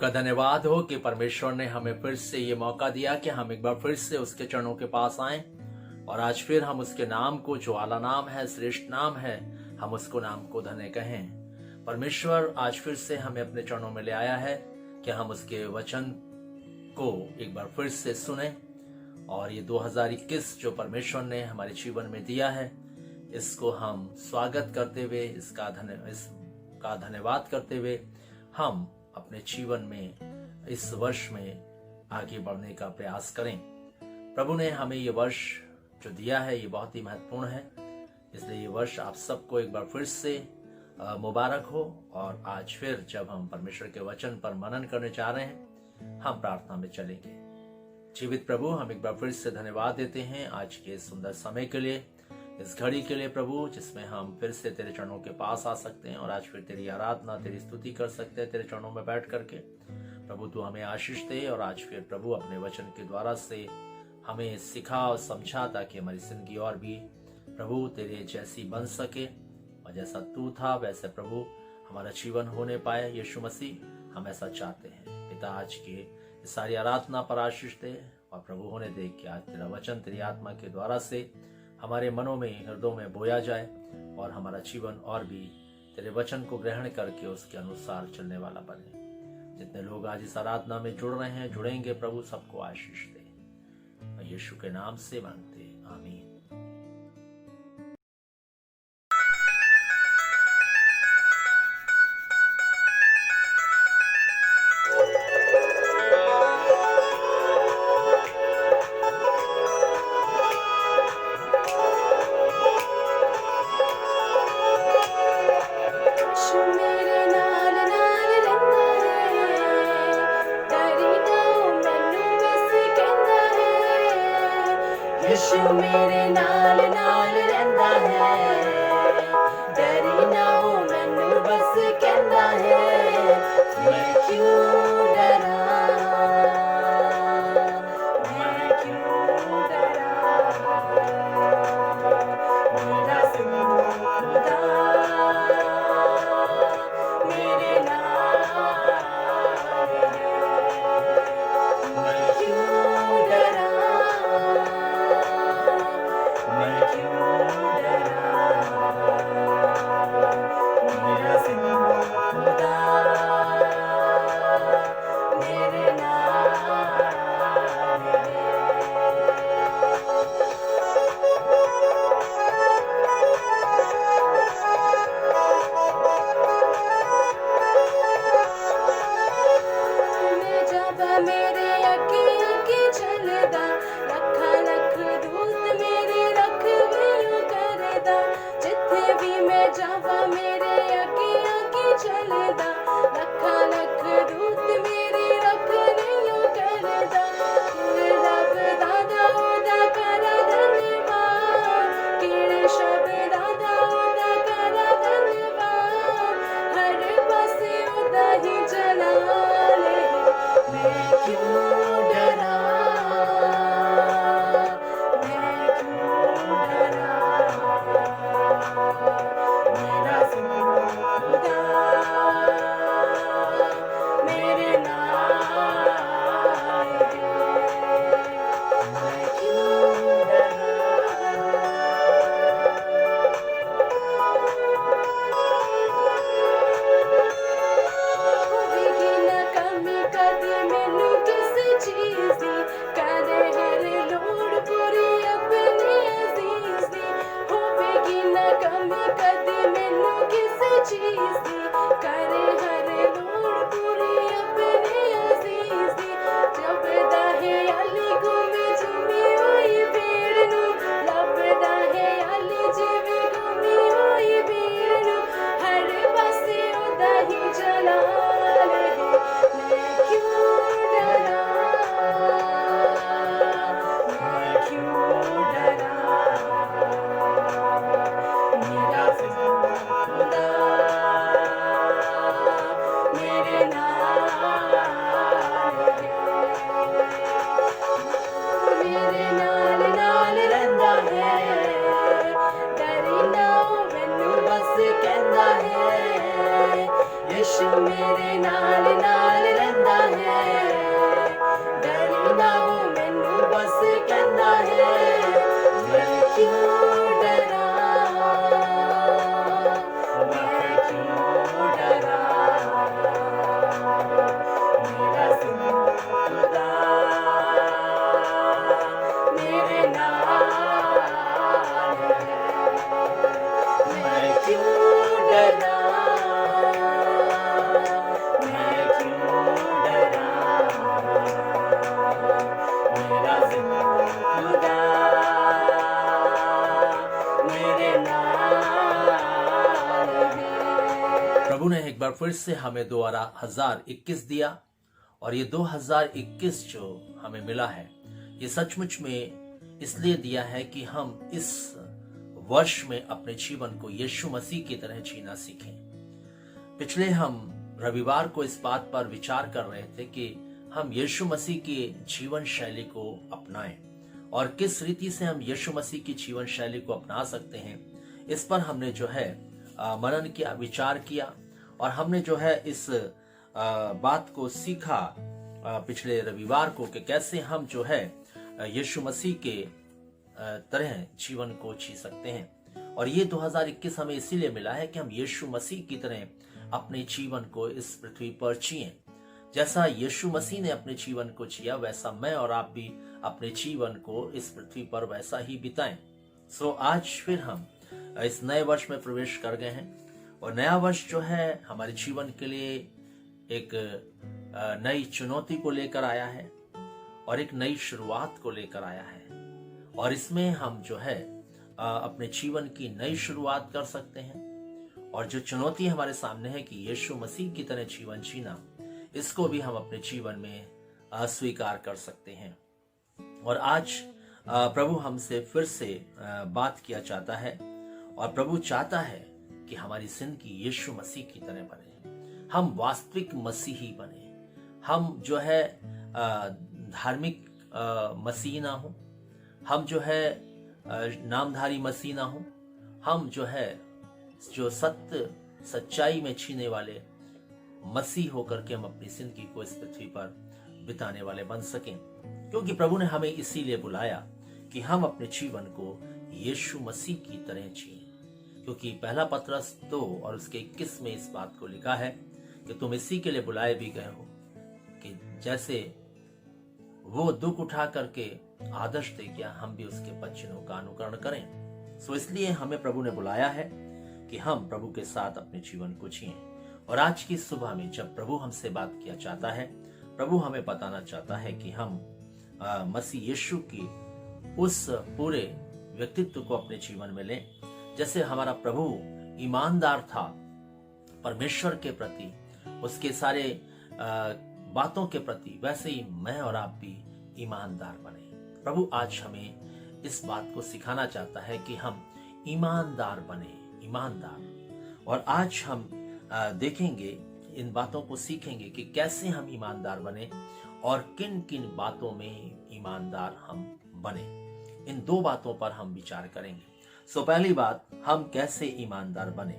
धन्यवाद हो कि परमेश्वर ने हमें फिर से ये मौका दिया कि हम एक बार फिर से उसके चरणों के पास आएं और आज फिर हम उसके नाम को, जो आला नाम है, श्रेष्ठ नाम है, हम उसको नाम को धन्य कहें। परमेश्वर आज फिर से हमें अपने चरणों में ले आया है कि हम उसके वचन को एक बार फिर से सुने और ये 2021 जो परमेश्वर ने हमारे जीवन में दिया है, इसको हम स्वागत करते हुए, इसका धन्यवाद करते हुए हम अपने जीवन में इस वर्ष में आगे बढ़ने का प्रयास करें। प्रभु ने हमें ये वर्ष जो दिया है ये बहुत ही महत्वपूर्ण है, इसलिए ये वर्ष आप सबको एक बार फिर से मुबारक हो। और आज फिर जब हम परमेश्वर के वचन पर मनन करने जा रहे हैं, हम प्रार्थना में चलेंगे। जीवित प्रभु, हम एक बार फिर से धन्यवाद देते हैं आज के सुंदर समय के लिए, इस घड़ी के लिए प्रभु, जिसमें हम फिर से तेरे चरणों के पास आ सकते हैं और आज फिर तेरी आराधना, तेरी स्तुति कर सकते हैं तेरे चरणों में बैठ करके। प्रभु तू हमें आशीष दे और आज फिर प्रभु अपने वचन के द्वारा से हमें सिखा और समझा, ताकि हमारी जिंदगी और भी प्रभु तेरे जैसी बन सके और जैसा तू था वैसे प्रभु हमारा जीवन होने पाए। यीशु मसीह, हम ऐसा चाहते हैं। पिता, आज की सारी आराधना पर आशीष दे और प्रभु होने दे कि आज तेरा वचन तेरी आत्मा के द्वारा से हमारे मनों में, हृदयों में बोया जाए और हमारा जीवन और भी तेरे वचन को ग्रहण करके उसके अनुसार चलने वाला बने। जितने लोग आज इस आराधना में जुड़ रहे हैं, जुड़ेंगे, प्रभु सबको आशीष दे। मैं यीशु के नाम से मांगते, आमीन। यीशु मेरे नाल नाल रहंदा है, डरी ना वो मैनू बस कहंदा है। मैं क्यों डरा, मैं क्यों डरा, मेरा सिंह खुदा मेरे नाल है। मैं क्यों डरा, मैं क्यों डरा, मेरा सिंह खुदा मेरे नाल है। मैं जादा मेरे अगे अगे चलदा, लखा लख दूत मेरे रखवाली करदा। जिथे भी मैं जावा मेरे अगे अगे चलदा, लखा लख दूत मेरे रखवाली करदा। रब दादा ओदा करा धन्यवाद, केड़े शब्दां दा ओदा करा धन्यवाद। हर पासे ओदा ही जलाल है। मैं क्यों डरा, मैं क्यों डरा, मेरा सिंह खुदा मेरे नाल है। मैं क्यों डरा, होवेगी ना कमी कदी मैनू किसी चीज दी, करे हर लोड़ पूरी अपनी अजीज दी। होवेगी ना कमी कदी मैनू किसी चीज दी, करे हर लोड़ पूरी अपनी अजीज दी। जपदा है अली गुमी जुमी होई भीड़ नू, लभदा है अली जिवें गुमी होई भीड़ नू। हर पासे ओदा ही जलाल है। मैं क्यों डरा, मैं क्यों डरा, मेरा सिंह खुदा मेरे नाल है। मेरे नाल नाल रहंदा है, डरी ना वो मैनू बस कहंदा है। यीशु मेरे नाल नाल रहंदा है, डरी ना वो मैनू बस कहंदा है। मैं क्यों डरा, मैं क्यों डरा, मेरा सिंह खुदा मेरे नाल है। मैं क्यों डरा, मैं क्यों डरा, मेरा सिंह खुदा मेरे नाल है। प्रभु ने एक बार फिर से हमें 2021 दिया, और ये 2021 जो हमें मिला है, ये सचमुच में इसलिए दिया है कि हम इस वर्ष में अपने जीवन को यीशु मसीह की तरह जीना सीखें। पिछले हम रविवार को इस बात पर विचार कर रहे थे कि हम यीशु मसीह की जीवन शैली को अपनाएं, और किस रीति से हम यीशु मसीह की जीवन शैली को अपना सकते हैं, इस पर हमने जो है मनन किया, विचार किया, और हमने जो है इस बात को सीखा पिछले रविवार को कि कैसे हम जो है यीशु मसीह के तरह जीवन को जी सकते हैं। और ये 2021 हमें इसीलिए मिला है कि हम यीशु मसीह की तरह अपने जीवन को इस पृथ्वी पर जिएं। जैसा यीशु मसीह ने अपने जीवन को जिया, वैसा मैं और आप भी अपने जीवन को इस पृथ्वी पर वैसा ही बिताएं। सो आज फिर हम इस नए वर्ष में प्रवेश कर गए हैं और नया वर्ष जो है हमारे जीवन के लिए एक नई चुनौती को लेकर आया है और एक नई शुरुआत को लेकर आया है। और इसमें हम जो है अपने जीवन की नई शुरुआत कर सकते हैं। और जो चुनौती हमारे सामने है कि यीशु मसीह की तरह जीवन जीना, इसको भी हम अपने जीवन में स्वीकार कर सकते हैं। और आज प्रभु हमसे फिर से बात किया चाहता है और प्रभु चाहता है कि हमारी जिंदगी यीशु मसीह की तरह बने, हम वास्तविक मसीही बने। हम जो है धार्मिक मसीह ना हो, हम जो है नामधारी मसीह ना हो, हम जो सत्य सच्चाई में जीने वाले मसीह होकर के हम अपनी जिंदगी को इस पृथ्वी पर बिताने वाले बन सकें। क्योंकि प्रभु ने हमें इसीलिए बुलाया कि हम अपने जीवन को यीशु मसीह की तरह जिएं। क्योंकि पहला पत्रस 2 और उसके 21 में इस बात को लिखा है कि तुम इसी के लिए बुलाए भी गए हो कि जैसे वो दुख उठा करके आदर्श दे गया, हम भी उसके वचनों का अनुकरण करें। सो इसलिए हमें प्रभु ने बुलाया है कि हम प्रभु के साथ अपने जीवन को जिएं। और आज की सुबह में जब प्रभु हमसे बात किया चाहता है, प्रभु हमें बताना चाहता है कि हम मसीह यीशु की उस पूरे व्यक्तित्व को अपने जीवन में लें। जैसे हमारा प्रभु ईमानदार था परमेश्वर के प्रति, उसके सारे बातों के प्रति, वैसे ही मैं और आप भी ईमानदार बने। प्रभु आज हमें इस बात को सिखाना चाहता है कि हम ईमानदार बने, ईमानदार। और आज हम देखेंगे, इन बातों को सीखेंगे कि कैसे हम ईमानदार बने और किन किन बातों में ईमानदार हम बने। इन 2 बातों पर हम विचार करेंगे। सो पहली बात, हम कैसे ईमानदार बने।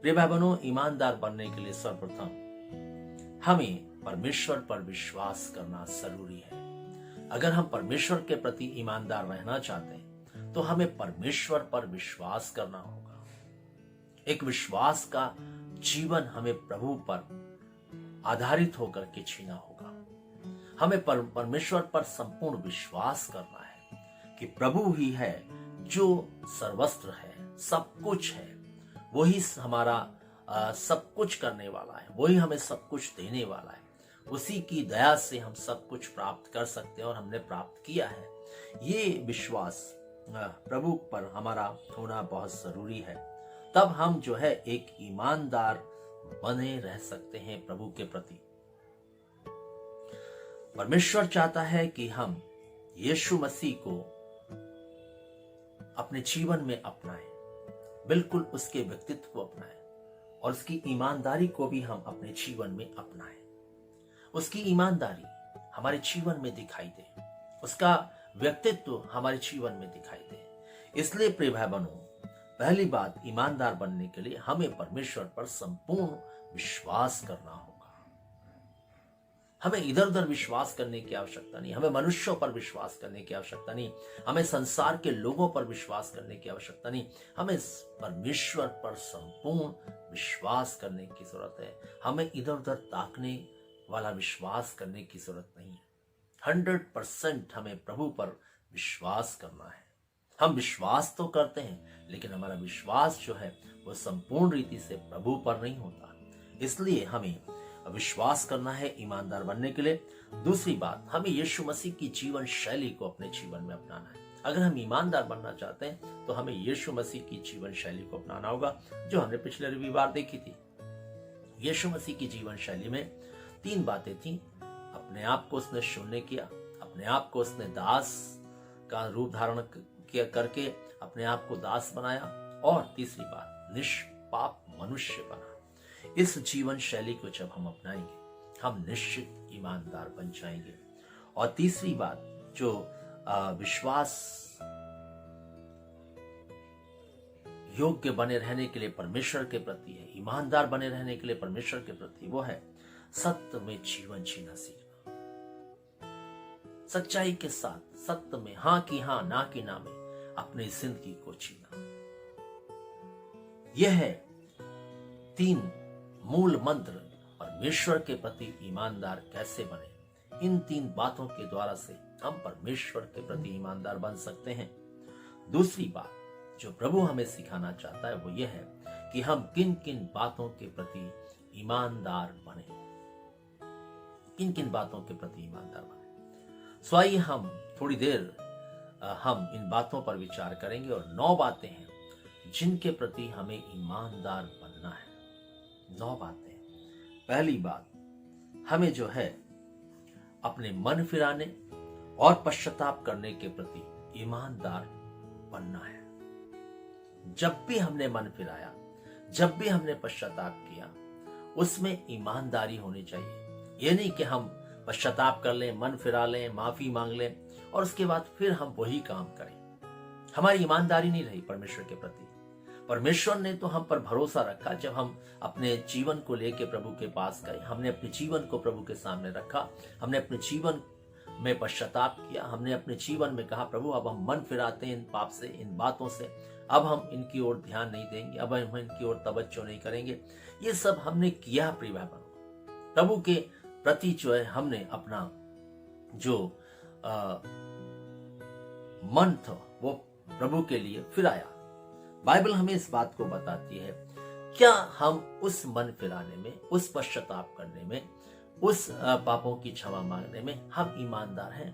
प्रिय भाई बहनों, ईमानदार बनने के लिए सर्वप्रथम हमें परमेश्वर पर विश्वास करना जरूरी है। अगर हम परमेश्वर के प्रति ईमानदार रहना चाहते हैं तो हमें परमेश्वर पर विश्वास करना होगा। एक विश्वास का जीवन हमें प्रभु पर आधारित होकर के जीना होगा। हमें परमेश्वर पर संपूर्ण विश्वास करना है कि प्रभु ही है जो सर्वस्त्र है, सब कुछ है, वही हमारा सब कुछ करने वाला है, वही हमें सब कुछ देने वाला है। उसी की दया से हम सब कुछ प्राप्त कर सकते हैं और हमने प्राप्त किया है। ये विश्वास प्रभु पर हमारा होना बहुत जरूरी है। तब हम जो है एक ईमानदार बने रह सकते हैं प्रभु के प्रति। परमेश्वर चाहता है कि हम यीशु मसीह को अपने जीवन में अपनाएं, बिल्कुल उसके व्यक्तित्व को अपनाएं और उसकी ईमानदारी को भी हम अपने जीवन में अपनाएं। उसकी ईमानदारी हमारे जीवन में दिखाई दे, उसका व्यक्तित्व हमारे जीवन में दिखाई दे। इसलिए प्रिय भाई बहनों, पहली बात, ईमानदार बनने के लिए हमें परमेश्वर पर संपूर्ण विश्वास करना होगा। हमें इधर उधर विश्वास करने की आवश्यकता नहीं, हमें मनुष्यों पर विश्वास करने की आवश्यकता नहीं, हमें संसार के लोगों पर विश्वास करने की आवश्यकता नहीं, हमें परमेश्वर पर संपूर्ण विश्वास करने की जरूरत है। हमें इधर उधर ताकने वाला विश्वास करने की जरूरत नहीं है। 100% हमें प्रभु पर विश्वास करना है। हम विश्वास तो करते हैं, लेकिन हमारा विश्वास जो है वो संपूर्ण रीति से प्रभु पर नहीं होता। इसलिए हमें विश्वास करना है ईमानदार बनने के लिए। दूसरी बात, हमें यीशु मसीह की जीवन शैली को अपने जीवन में अपनाना है। अगर हम ईमानदार बनना चाहते हैं तो हमें यीशु मसीह की जीवन शैली को अपनाना होगा, जो हमने पिछले रविवार देखी थी। यीशु मसीह की जीवन शैली में 3 बातें थी। अपने आप को उसने शून्य किया, अपने आप को उसने दास का रूप धारण करके अपने आप को दास बनाया, और तीसरी बात, निष्पाप मनुष्य बना। इस जीवन शैली को जब हम अपनाएंगे हम निश्चित ईमानदार बन जाएंगे। और तीसरी बात, जो विश्वास योग्य बने रहने के लिए परमेश्वर के प्रति है, ईमानदार बने रहने के लिए परमेश्वर के प्रति, वो है सत्य में जीवन जीना सीखना। सच्चाई के साथ सत्य में हाँ की हाँ, ना की ना में अपनी जिंदगी को जीना। यह है 3 मूल मंत्र परमेश्वर के प्रति ईमानदार कैसे बने। इन 3 बातों के द्वारा से हम परमेश्वर के प्रति ईमानदार बन सकते हैं। दूसरी बात जो प्रभु हमें सिखाना चाहता है वो ये है कि हम किन किन बातों के प्रति ईमानदार बने, किन किन बातों के प्रति ईमानदार बने। सो आइए हम थोड़ी देर हम इन बातों पर विचार करेंगे और 9 बातें हैं जिनके प्रति हमें ईमानदार बनना है। 9 बातें। पहली बात, हमें जो है अपने मन फिराने और पश्चाताप करने के प्रति ईमानदार बनना है। जब भी हमने मन फिराया, जब भी हमने पश्चाताप किया, उसमें ईमानदारी होनी चाहिए। ये नहीं कि हम पश्चाताप कर लें, मन फिरा लें, माफी मांग लें और उसके बाद फिर हम वही काम करें। हमारी ईमानदारी नहीं रही परमेश्वर के प्रति। परमेश्वर ने तो हम पर भरोसा रखा। जब हम अपने जीवन को लेके प्रभु के पास गए, हमने अपने जीवन को प्रभु के सामने रखा, हमने अपने जीवन में पश्चाताप किया, हमने अपने जीवन में कहा प्रभु अब हम मन फिराते हैं इन पाप से, इन बातों से, अब हम इनकी ओर ध्यान नहीं देंगे, अब हम इनकी ओर तवज्जो नहीं करेंगे। ये सब हमने किया प्रिय भाई बहनों। प्रभु के प्रति जो है हमने अपना जो मन था वो प्रभु के लिए फिराया। बाइबल हमें इस बात को बताती है, क्या हम उस मन फिराने में, उस पश्चाताप करने में, उस पापों की क्षमा मांगने में हम ईमानदार हैं?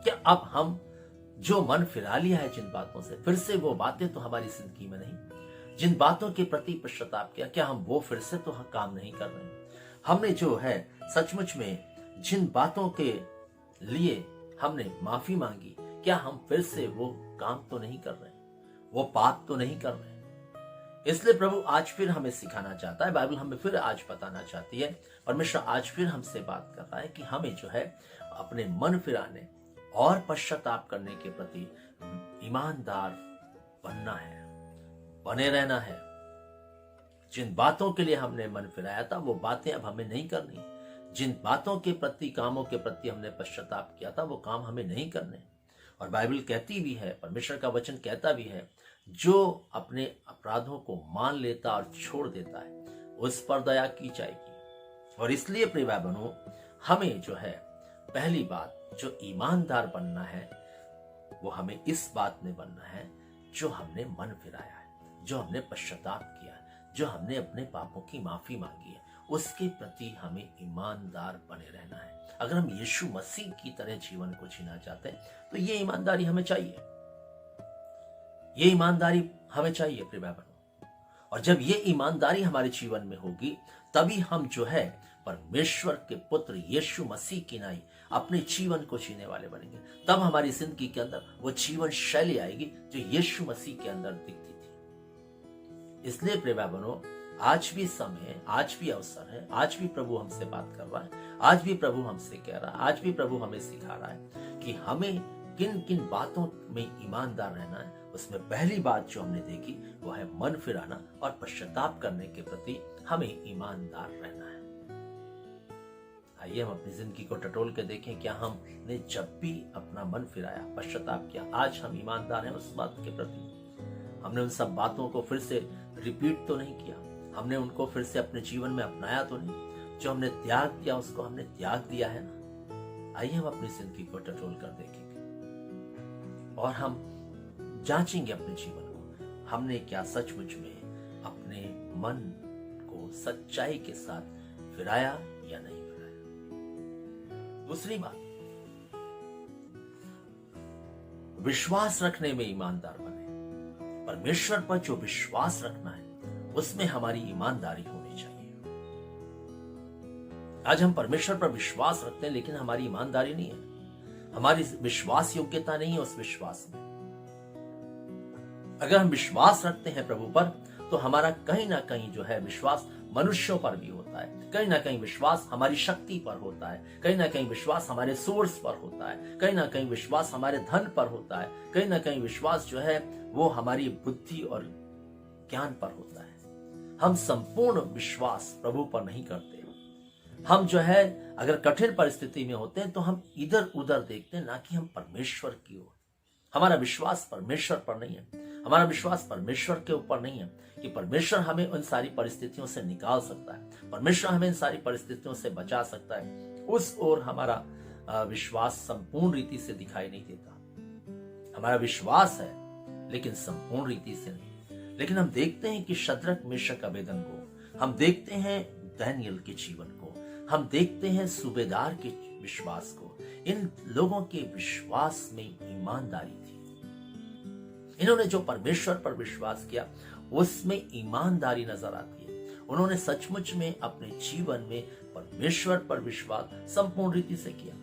क्या अब हम जो मन फिरा लिया है जिन बातों से, फिर से वो बातें तो हमारी जिंदगी में नहीं। जिन बातों के प्रति पश्चाताप किया, क्या हम वो फिर से तो काम नहीं कर रहे? हमने जो है सचमुच में जिन बातों के लिए हमने माफी मांगी, क्या हम फिर से वो काम तो नहीं कर रहे, वो पाप तो नहीं कर रहे? इसलिए प्रभु आज फिर हमें सिखाना चाहता है, बाइबल हमें फिर आज बताना चाहती है, परमेश्वर आज फिर हमसे बात कर रहा है कि हमें जो है अपने मन फिराने और पश्चाताप करने के प्रति ईमानदार बनना है, बने रहना है। जिन बातों के लिए हमने मन फिराया था वो बातें अब हमें नहीं करनी। जिन बातों के प्रति, कामों के प्रति हमने पश्चाताप किया था वो काम हमें नहीं करने। और बाइबल कहती भी है, परमेश्वर का वचन कहता भी है, जो अपने अपराधों को मान लेता और छोड़ देता है उस पर दया की जाएगी। और इसलिए प्रिय भाई बहनों, हमें जो है पहली बात जो ईमानदार बनना है वो हमें इस बात में बनना है, जो हमने मन फिराया है, जो हमने पश्चाताप किया है, जो हमने अपने पापों की माफी मांगी है, उसके प्रति हमें ईमानदार बने रहना है। अगर हम यीशु मसीह की तरह जीवन को जीना चाहते हैं तो ये ईमानदारी हमें चाहिए, ये ईमानदारी हमें चाहिए प्रिय भाई बहनों। और जब ये ईमानदारी हमारे जीवन में होगी तभी हम जो है परमेश्वर के पुत्र यीशु मसीह की नाई अपने जीवन को जीने वाले बनेंगे। तब हमारी जिंदगी के अंदर वो जीवन शैली आएगी जो यीशु मसीह के अंदर दिखती थी। इसलिए प्रिय भाई बहनों, आज भी समय है, आज भी अवसर है, आज भी प्रभु हमसे बात कर रहा है, आज भी प्रभु हमसे कह रहा है, आज भी प्रभु हमें सिखा रहा है कि हमें किन किन बातों में ईमानदार रहना है। उसमें पहली बात जो हमने देखी वो है मन फिराना और पश्चाताप करने के प्रति हमें ईमानदार रहना है। आइए हम अपनी जिंदगी को टटोल के देखें, क्या हमने जब भी अपना मन फिराया, पश्चाताप किया, आज हम ईमानदार हैं उस बात के प्रति? हमने उन सब बातों को फिर से रिपीट तो नहीं किया, हमने उनको फिर से अपने जीवन में अपनाया तो नहीं? जो हमने त्याग दिया उसको हमने त्याग दिया है ना? आइए हम अपनी जिंदगी को टटोल कर देखेंगे और हम जांचेंगे अपने जीवन को, हमने क्या सचमुच में अपने मन को सच्चाई के साथ फिराया या नहीं फिराया। दूसरी बात, विश्वास रखने में ईमानदार बने। परमेश्वर पर जो विश्वास रखना है उसमें हमारी ईमानदारी होनी चाहिए। आज हम परमेश्वर पर विश्वास रखते हैं लेकिन हमारी ईमानदारी नहीं है, हमारी विश्वास योग्यता नहीं है उस विश्वास में। अगर हम विश्वास रखते हैं प्रभु पर तो हमारा कहीं ना कहीं जो है विश्वास मनुष्यों पर भी होता है, कहीं ना कहीं विश्वास हमारी शक्ति पर होता है, कहीं ना कहीं विश्वास हमारे सोर्स पर होता है, कहीं ना कहीं विश्वास हमारे धन पर होता है, कहीं ना कहीं विश्वास जो है वो हमारी बुद्धि और ज्ञान पर होता है। हम संपूर्ण विश्वास प्रभु पर नहीं करते। हम जो है अगर कठिन परिस्थिति में होते हैं तो हम इधर उधर देखते हैं, ना कि हम परमेश्वर की ओर। हमारा विश्वास परमेश्वर पर नहीं है, हमारा विश्वास परमेश्वर के ऊपर नहीं है कि परमेश्वर हमें उन सारी परिस्थितियों से निकाल सकता है, परमेश्वर हमें इन सारी परिस्थितियों से बचा सकता है। उस ओर हमारा विश्वास संपूर्ण रीति से दिखाई नहीं देता। हमारा विश्वास है लेकिन संपूर्ण रीति से नहीं। लेकिन हम देखते हैं कि शद्रक, मेशक, अबेदनगो, हम देखते हैं दानियेल के जीवन को, हम देखते हैं सूबेदार के विश्वास को। इन लोगों के विश्वास में ईमानदारी थी। इन्होंने जो परमेश्वर पर विश्वास किया उसमें ईमानदारी नजर आती है। उन्होंने सचमुच में अपने जीवन में परमेश्वर पर विश्वास संपूर्ण रीति से किया।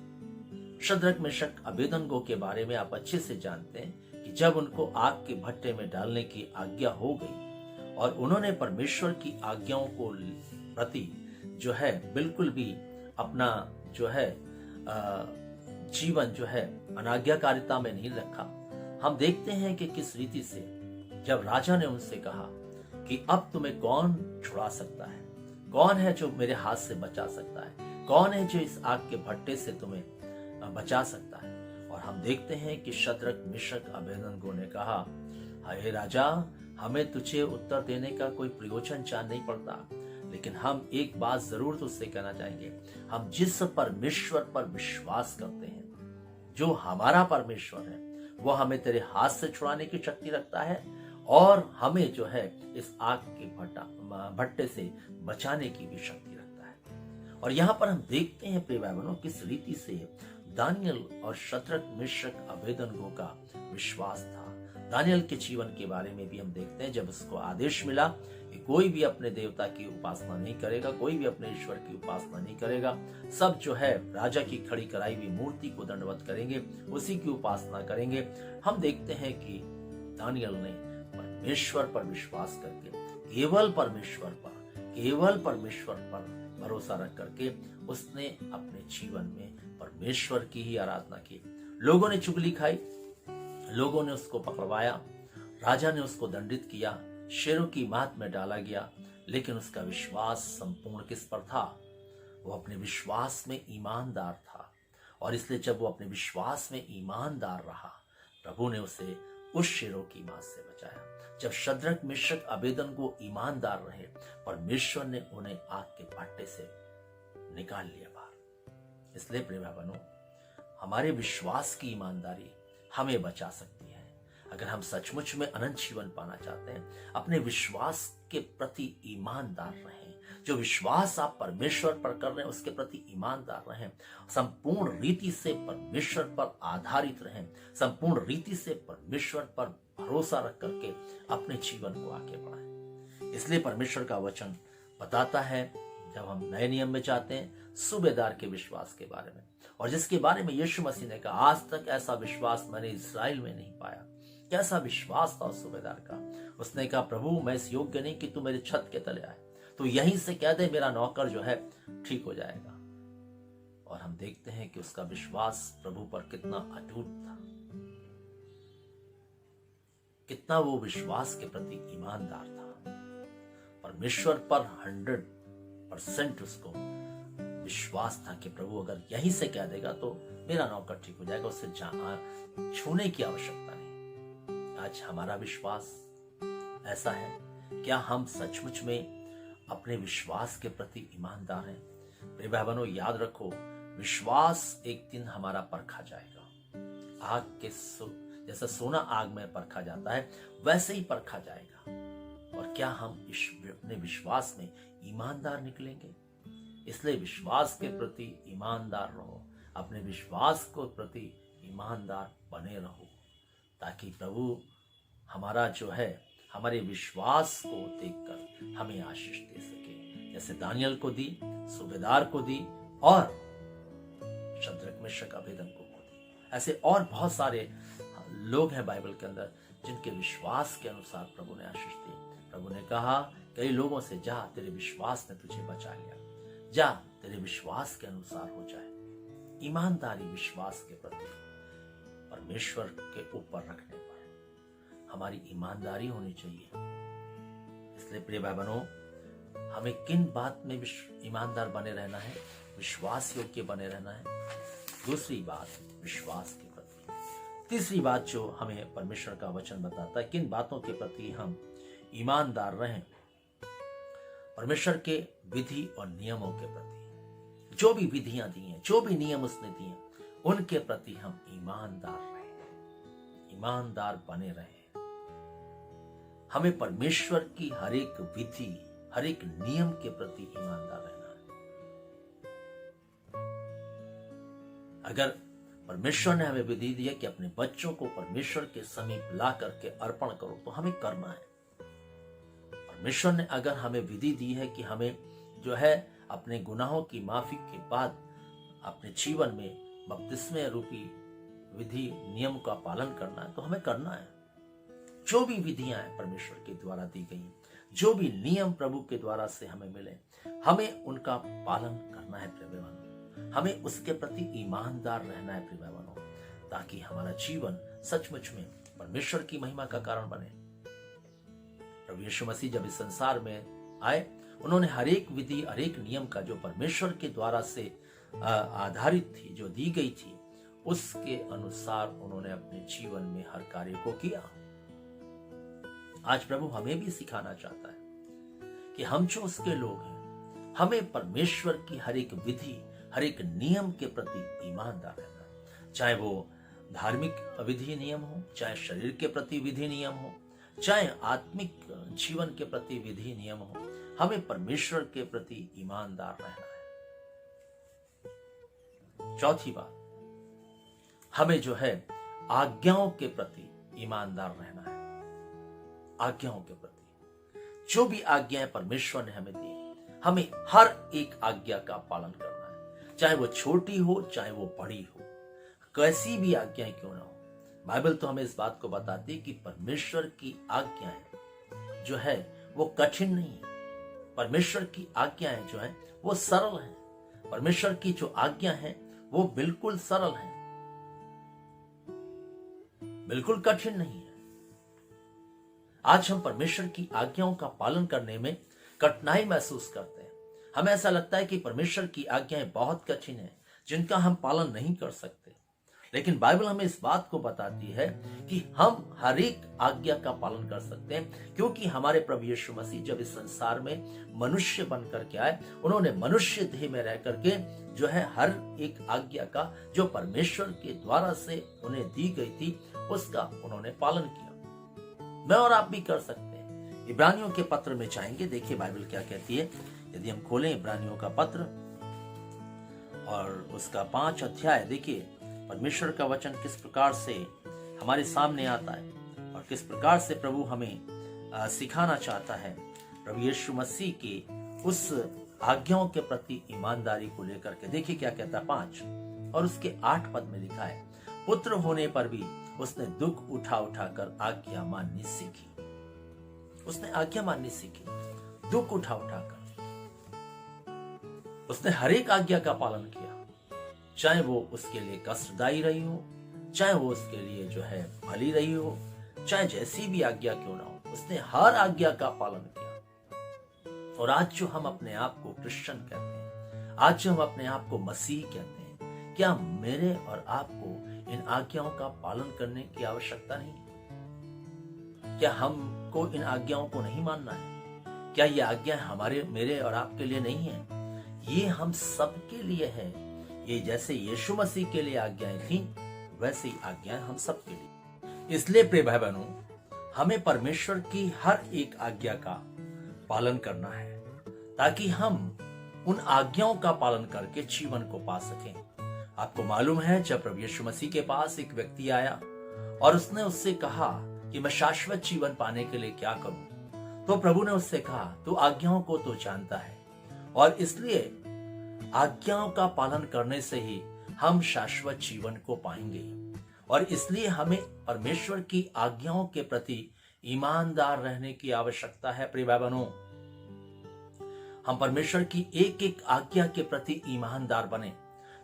शद्रक, मेशक, अबेदनगो के बारे में आप अच्छे से जानते हैं कि जब उनको आग के भट्टे में डालने की आज्ञा हो गई और उन्होंने परमेश्वर की आज्ञाओं को प्रति जो है बिल्कुल भी अपना जो है जीवन जो है अनाज्ञाकारिता में नहीं रखा। हम देखते हैं कि किस रीति से जब राजा ने उनसे कहा कि अब तुम्हें कौन छुड़ा सकता है, कौन है जो मेरे हाथ से बचा सकता है, कौन है जो इस आग के भट्टे से तुम्हें बचा सकता है। और हम देखते हैं कि शद्रक, मेशक, अबेदनगो ने कहा, हे राजा, हमें तुझे उत्तर देने का कोई प्रयोजन चाह नहीं पड़ता, लेकिन हम एक बात जरूर तुझसे कहना चाहेंगे। हम जिस परमेश्वर पर विश्वास करते हैं, जो हमारा परमेश्वर है, वो हमें तेरे हाथ से छुड़ाने की शक्ति रखता है और हमें जो है इस आग के भट्टे से बचाने की भी शक्ति रखता है। और यहाँ पर हम देखते हैं प्रिय भाई बहनों किस रीति से दानियेल और शद्रक, मेशक, अबेदनगो का विश्वास था। दानियेल के जीवन के बारे में भी हम देखते हैं, जब उसको आदेश मिला कि कोई भी अपने देवता की उपासना नहीं करेगा, कोई भी अपने ईश्वर की उपासना नहीं करेगा, सब जो है राजा की खड़ी कराई हुई मूर्ति को दंडवत करेंगे, उसी की उपासना करेंगे। हम देखते हैं कि दानियेल ने परमेश्वर पर विश्वास करके, केवल परमेश्वर पर भरोसा रख करके उसने अपने जीवन में परमेश्वर की ही आराधना की। लोगों ने चुगली खाई, लोगों ने उसको पकड़वाया, राजा ने उसको दंडित किया, शेरों की मात में डाला गया, लेकिन उसका विश्वास संपूर्ण किस पर था? वो अपने विश्वास में ईमानदार था। और इसलिए जब वो अपने विश्वास में ईमानदार रहा, प्रभु ने उसे उस शेरों की मात से बचाया। जब शद्रक, मेशक, अबेदनगो ईमानदार रहे, परमेश्वर ने उन्हें आग के भट्टे से निकाल लिया बाहर। इसलिए प्रिय बहनों, हमारे विश्वास की ईमानदारी हमें बचा सकती है। अगर हम सचमुच में अनंत जीवन पाना चाहते हैं, अपने विश्वास के प्रति ईमानदार रहें। जो विश्वास आप परमेश्वर पर कर रहे हैं उसके प्रति ईमानदार रहें। संपूर्ण रीति से परमेश्वर पर आधारित रहें। संपूर्ण रीति से परमेश्वर पर भरोसा रख करके अपने जीवन को आगे बढ़ाएं। इसलिए परमेश्वर का वचन बताता है, जब हम नए नियम में जाते हैं, सूबेदार के विश्वास के बारे में, और जिसके बारे में यीशु मसीह ने कहा, आज तक ऐसा विश्वास मैंने इस्राएल में नहीं पाया। कैसा विश्वास था उस सूबेदार का। उसने कहा, प्रभु मैं इस योग्य नहीं कि तू मेरे छत के तले आए, तो यहीं से कह दे मेरा नौकर जो है ठीक हो जाएगा। और हम देखते हैं कि उसका विश्वास प्रभु पर कितना अटूट था, कितना वो विश्वास के प्रति ईमानदार था। परमेश्वर पर 100% उसको विश्वास था कि प्रभु अगर यहीं से कह देगा तो मेरा नौकर ठीक हो जाएगा, उससे छूने की आवश्यकता नहीं। आज हमारा विश्वास ऐसा है, क्या हम सचमुच में अपने विश्वास के प्रति ईमानदार हैं? प्रिय भाई बहनों, याद रखो, विश्वास एक दिन हमारा परखा जाएगा। आग के जैसा सोना आग में परखा जाता है, वैसे ही परखा जाएगा। और क्या हम अपने विश्वास में ईमानदार निकलेंगे? इसलिए विश्वास के प्रति ईमानदार रहो, अपने विश्वास को प्रति ईमानदार बने रहो, ताकि प्रभु हमारा जो है हमारे विश्वास को देखकर हमें आशीष दे सके। जैसे दानियेल को दी, सूबेदार को दी और शद्रक, मेशक, अबेदनगो को दी। ऐसे और बहुत सारे लोग हैं बाइबल के अंदर जिनके विश्वास के अनुसार प्रभु ने आशीष दी। प्रभु ने कहा कई लोगों से, जा तेरे विश्वास ने तुझे बचा लिया, जा तेरे विश्वास के अनुसार हो जाए। ईमानदारी विश्वास के प्रति परमेश्वर के ऊपर रखने पर हमारी ईमानदारी होनी चाहिए। इसलिए प्रिय भाई बहनों, हमें किन बात में ईमानदार बने रहना है? विश्वास योग्य बने रहना है। दूसरी बात, विश्वास के प्रति। तीसरी बात जो हमें परमेश्वर का वचन बताता है, किन बातों के प्रति हम ईमानदार रहें। परमेश्वर के विधि और नियमों के प्रति, जो भी विधियां दी हैं, जो भी नियम उसने दिए, उनके प्रति हम ईमानदार रहें, ईमानदार बने रहें। हमें परमेश्वर की हर एक विधि, हर एक नियम के प्रति ईमानदार रहना है। अगर परमेश्वर ने हमें विधि दी है कि अपने बच्चों को परमेश्वर के समीप ला करके अर्पण करो, तो हमें करना है। परमेश्वर ने अगर हमें विधि दी है कि हमें जो है अपने गुनाहों की माफी के बाद अपने जीवन में बपतिस्मे रूपी विधि नियम का पालन करना है, तो हमें करना है। जो भी विधियां हैं परमेश्वर के द्वारा दी गई, जो भी नियम प्रभु के द्वारा से हमें मिले, हमें उनका पालन करना है प्रिय भाइयों। हमें उसके प्रति ईमानदार रहना है प्रिय भाइयों, ताकि हमारा जीवन सचमुच में परमेश्वर की महिमा का कारण बने। प्रभु यीशु मसीह जब इस संसार में आए, उन्होंने हर एक विधि, हर एक नियम का जो परमेश्वर के द्वारा से आधारित थी, जो दी गई थी, उसके अनुसार उन्होंने अपने जीवन में हर कार्य को किया। आज प्रभु हमें भी सिखाना चाहता है कि हम जो उसके लोग हैं, हमें परमेश्वर की हर एक विधि, हर एक नियम के प्रति ईमानदार रहना है। चाहे वो धार्मिक विधि नियम हो, चाहे शरीर के प्रति विधि नियम हो, चाहे आत्मिक जीवन के प्रति विधि नियम हो, हमें परमेश्वर के प्रति ईमानदार रहना है। चौथी बात, हमें जो है आज्ञाओं के प्रति ईमानदार रहना है। आज्ञाओं के प्रति जो भी आज्ञाएं परमेश्वर ने हमें दी, हमें हर एक आज्ञा का पालन करना है, चाहे वो छोटी हो, चाहे वो बड़ी हो, कैसी भी आज्ञाएं क्यों ना हो। बाइबल तो हमें इस बात को बताती है कि परमेश्वर की आज्ञाएं जो है वो कठिन नहीं है। परमेश्वर की आज्ञाएं जो है वो सरल हैं। परमेश्वर की जो आज्ञा है वो बिल्कुल सरल है, बिल्कुल कठिन नहीं है। आज हम परमेश्वर की आज्ञाओं का पालन करने में कठिनाई महसूस करते हैं। हमें ऐसा लगता है कि परमेश्वर की आज्ञाएं बहुत कठिन हैं, जिनका हम पालन नहीं कर सकते। लेकिन बाइबल हमें इस बात को बताती है कि हम हर एक आज्ञा का पालन कर सकते हैं, क्योंकि हमारे प्रभु यीशु मसीह जब इस संसार में मनुष्य बन करके आए, उन्होंने मनुष्य देह में रह करके जो है हर एक आज्ञा का जो परमेश्वर के द्वारा से उन्हें दी गई थी, उसका उन्होंने पालन किया। मैं और आप भी कर सकते हैं। इब्रानियों के पत्र में जाएंगे, देखिए बाइबल क्या कहती है। यदि हम खोलें इब्रानियों का पत्र और उसका 5 अध्याय, देखिए परमेश्वर का वचन किस प्रकार से हमारे सामने आता है और किस प्रकार से प्रभु हमें सिखाना चाहता है। प्रभु यीशु मसीह की उस आज्ञाओं के प्रति ईमानदारी को लेकर के देखिए क्या कहता है। 5 और उसके 8 पद में लिखा है, पुत्र होने पर भी उसने दुख उठा उठा कर आज्ञा माननी सीखी। उसने आज्ञा माननी सीखी, दुख उठा उठा कर उसने हर एक आज्ञा का पालन किया, चाहे वो उसके लिए कष्टदायी रही हो, चाहे वो उसके लिए जो है भली रही हो, चाहे जैसी भी आज्ञा क्यों ना हो, उसने हर आज्ञा का पालन किया। और आज जो हम अपने आप को क्रिश्चियन कहते हैं, आज जो हम अपने आप को मसीह कहते हैं, क्या मेरे और आपको इन आज्ञाओं का पालन करने की आवश्यकता नहीं? क्या हमको इन आज्ञाओं को नहीं मानना है? क्या ये आज्ञा हमारे, मेरे और आपके लिए नहीं है? ये हम सबके लिए है। ये जैसे यीशु मसीह के लिए आज्ञाएं थी, वैसे ही आज्ञाएं हम सबके लिए। इसलिए प्रिय भाई बहनों, हमें परमेश्वर की हर एक आज्ञा का पालन करना है, ताकि हम उन आज्ञाओं का पालन करके जीवन को पा सकें। आपको मालूम है, जब प्रभु यीशु मसीह के पास एक व्यक्ति आया और उसने उससे कहा कि मैं शाश्वत जीवन पाने के लिए क्या करूं, तो प्रभु ने उससे कहा, तू आज्ञाओं को तो जानता है, और इसलिए आज्ञाओं का पालन करने से ही हम शाश्वत जीवन को पाएंगे। और इसलिए हमें परमेश्वर की आज्ञाओं के प्रति ईमानदार रहने की आवश्यकता है। प्रिय भाई बहनों, हम परमेश्वर की एक एक आज्ञा के प्रति ईमानदार बने,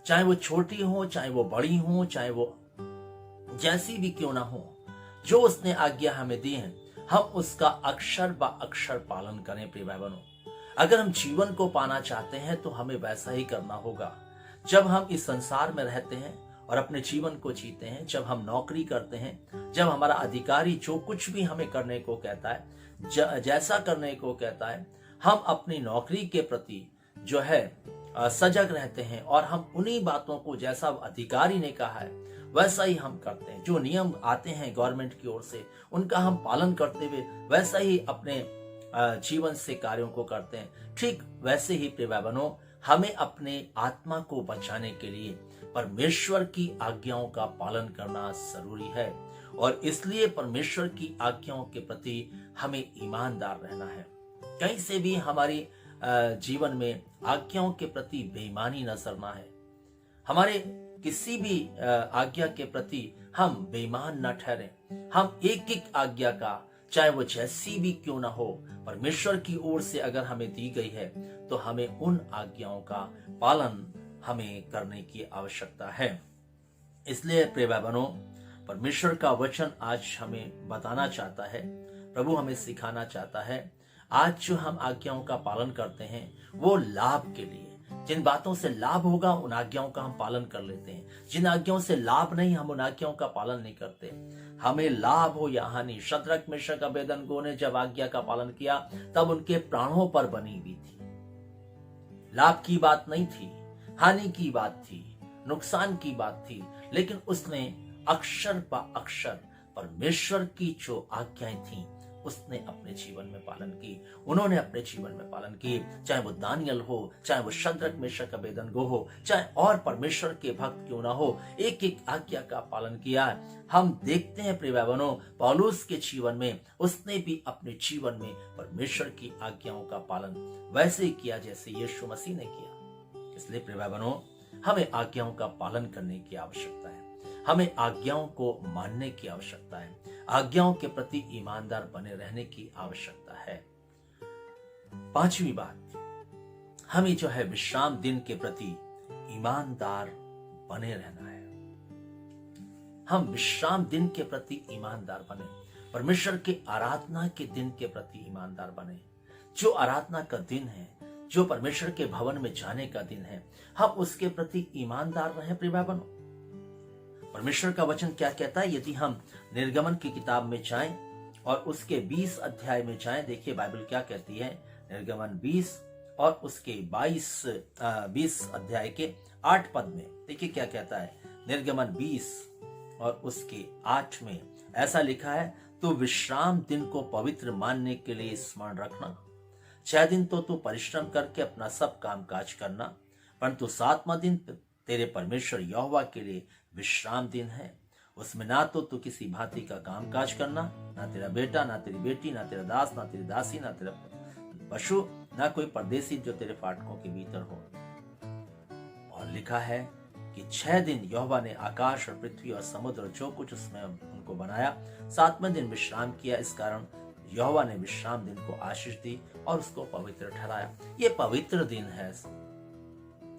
चाहे वो छोटी हो, चाहे वो बड़ी हो, चाहे वो जैसी भी क्यों ना हो। जो उसने आज्ञा हमें दी है, हम उसका अक्षर ब अक्षर पालन करें। प्रिय भाई बहनों, अगर हम जीवन को पाना चाहते हैं तो हमें वैसा ही करना होगा। जब हम इस संसार में रहते हैं और अपने जीवन को जीते हैं, जब हम नौकरी करते हैं, जब हमारा अधिकारी जो कुछ भी हमें करने को कहता है, जैसा करने को कहता है, हम अपनी नौकरी के प्रति जो है सजग रहते हैं और हम उन्हीं बातों को जैसा अधिकारी ने कहा है वैसा ही हम करते हैं। जो नियम आते हैं गवर्नमेंट की ओर से उनका हम पालन करते हुए वैसा ही अपने जीवन से कार्यों को करते हैं। ठीक वैसे ही प्रिय भाई बहनों, हमें अपने आत्मा को बचाने के लिए परमेश्वर की आज्ञाओं का पालन करना जरूरी है और इसलिए परमेश्वर की आज्ञाओं के प्रति हमें ईमानदार रहना है। कहीं से भी हमारी जीवन में आज्ञाओं के प्रति बेईमानी नजर ना है। हमारे किसी भी आज्ञा के प्रति हम बेईमान न ठहरें। हम एक एक आज्ञा का, चाहे वो जैसी भी क्यों ना हो, परमेश्वर की ओर से अगर हमें दी गई है तो हमें उन आज्ञाओं का पालन हमें करने की आवश्यकता है। इसलिए प्रिय भाई बहनों, परमेश्वर का वचन आज हमें बताना चाहता है, प्रभु हमें सिखाना चाहता है। आज जो हम आज्ञाओं का पालन करते हैं वो लाभ के लिए, जिन बातों से लाभ होगा उन आज्ञाओं का हम पालन कर लेते हैं। जिन आज्ञाओं से लाभ नहीं, हम उन आज्ञाओं का पालन नहीं करते। हमें लाभ हो या हानि, शद्रक मेशक अबेदनगो ने जब आज्ञा का पालन किया तब उनके प्राणों पर बनी हुई थी। लाभ की बात नहीं थी, हानि की बात थी, नुकसान की बात थी, लेकिन उसने अक्षर प अक्षर परमेश्वर की जो आज्ञाएं थी उसने अपने जीवन में पालन की। उन्होंने अपने जीवन में पालन की, चाहे वो दानियल हो, चाहे वो शद्रक मेशक अबेदनगो हो, चाहे और परमेश्वर के भक्त क्यों ना हो, एक एक आज्ञा का पालन किया। हम देखते हैं प्रिय भाई बहनों, पौलुस के जीवन में उसने भी अपने जीवन में परमेश्वर की आज्ञाओं का पालन वैसे ही किया जैसे यीशु मसीह ने किया। इसलिए प्रिय भाई बहनों, हमें आज्ञाओं का पालन करने की आवश्यकता है, हमें आज्ञाओं को मानने की आवश्यकता है, आज्ञाओं के प्रति ईमानदार बने रहने की आवश्यकता है। पांचवी बात, हमें जो है विश्राम दिन के प्रति ईमानदार बने रहना है। हम विश्राम दिन के प्रति ईमानदार बने, परमेश्वर के आराधना के दिन के प्रति ईमानदार बने। जो आराधना का दिन है, जो परमेश्वर के भवन में जाने का दिन है, हम उसके प्रति ईमानदार रहे प्रिय भाई बहनों। परमेश्वर का वचन क्या कहता है? यदि हम निर्गमन की किताब में जाएं और उसके 20 अध्याय में जाएं, देखिए बाइबल क्या कहती है। निर्गमन 20 और उसके 20 अध्याय के 8 पद में देखिए क्या कहता है। निर्गमन 20 और उसके 8 में ऐसा लिखा है, तो विश्राम दिन को पवित्र मानने के लिए स्मरण रखना। 6 दिन तो तू परिश्रम करके अपना सब काम काज करना, परंतु 7वां दिन तेरे परमेश्वर यहोवा के लिए विश्राम दिन है। उसमें ना तो तू किसी भांति का काम काज करना, ना तेरा बेटा, ना तेरी बेटी, ना तेरा दास, ना तेरी दासी, ना तेरा पशु, ना कोई परदेसी जो तेरे फाटकों के भीतर हो। और लिखा है कि 6 दिन यहोवा ने आकाश और पृथ्वी और समुद्र और जो कुछ उसमें उनको बनाया, 7वें दिन विश्राम किया। इस कारण यहोवा ने विश्राम दिन को आशीष दी और उसको पवित्र ठहराया। ये पवित्र दिन है,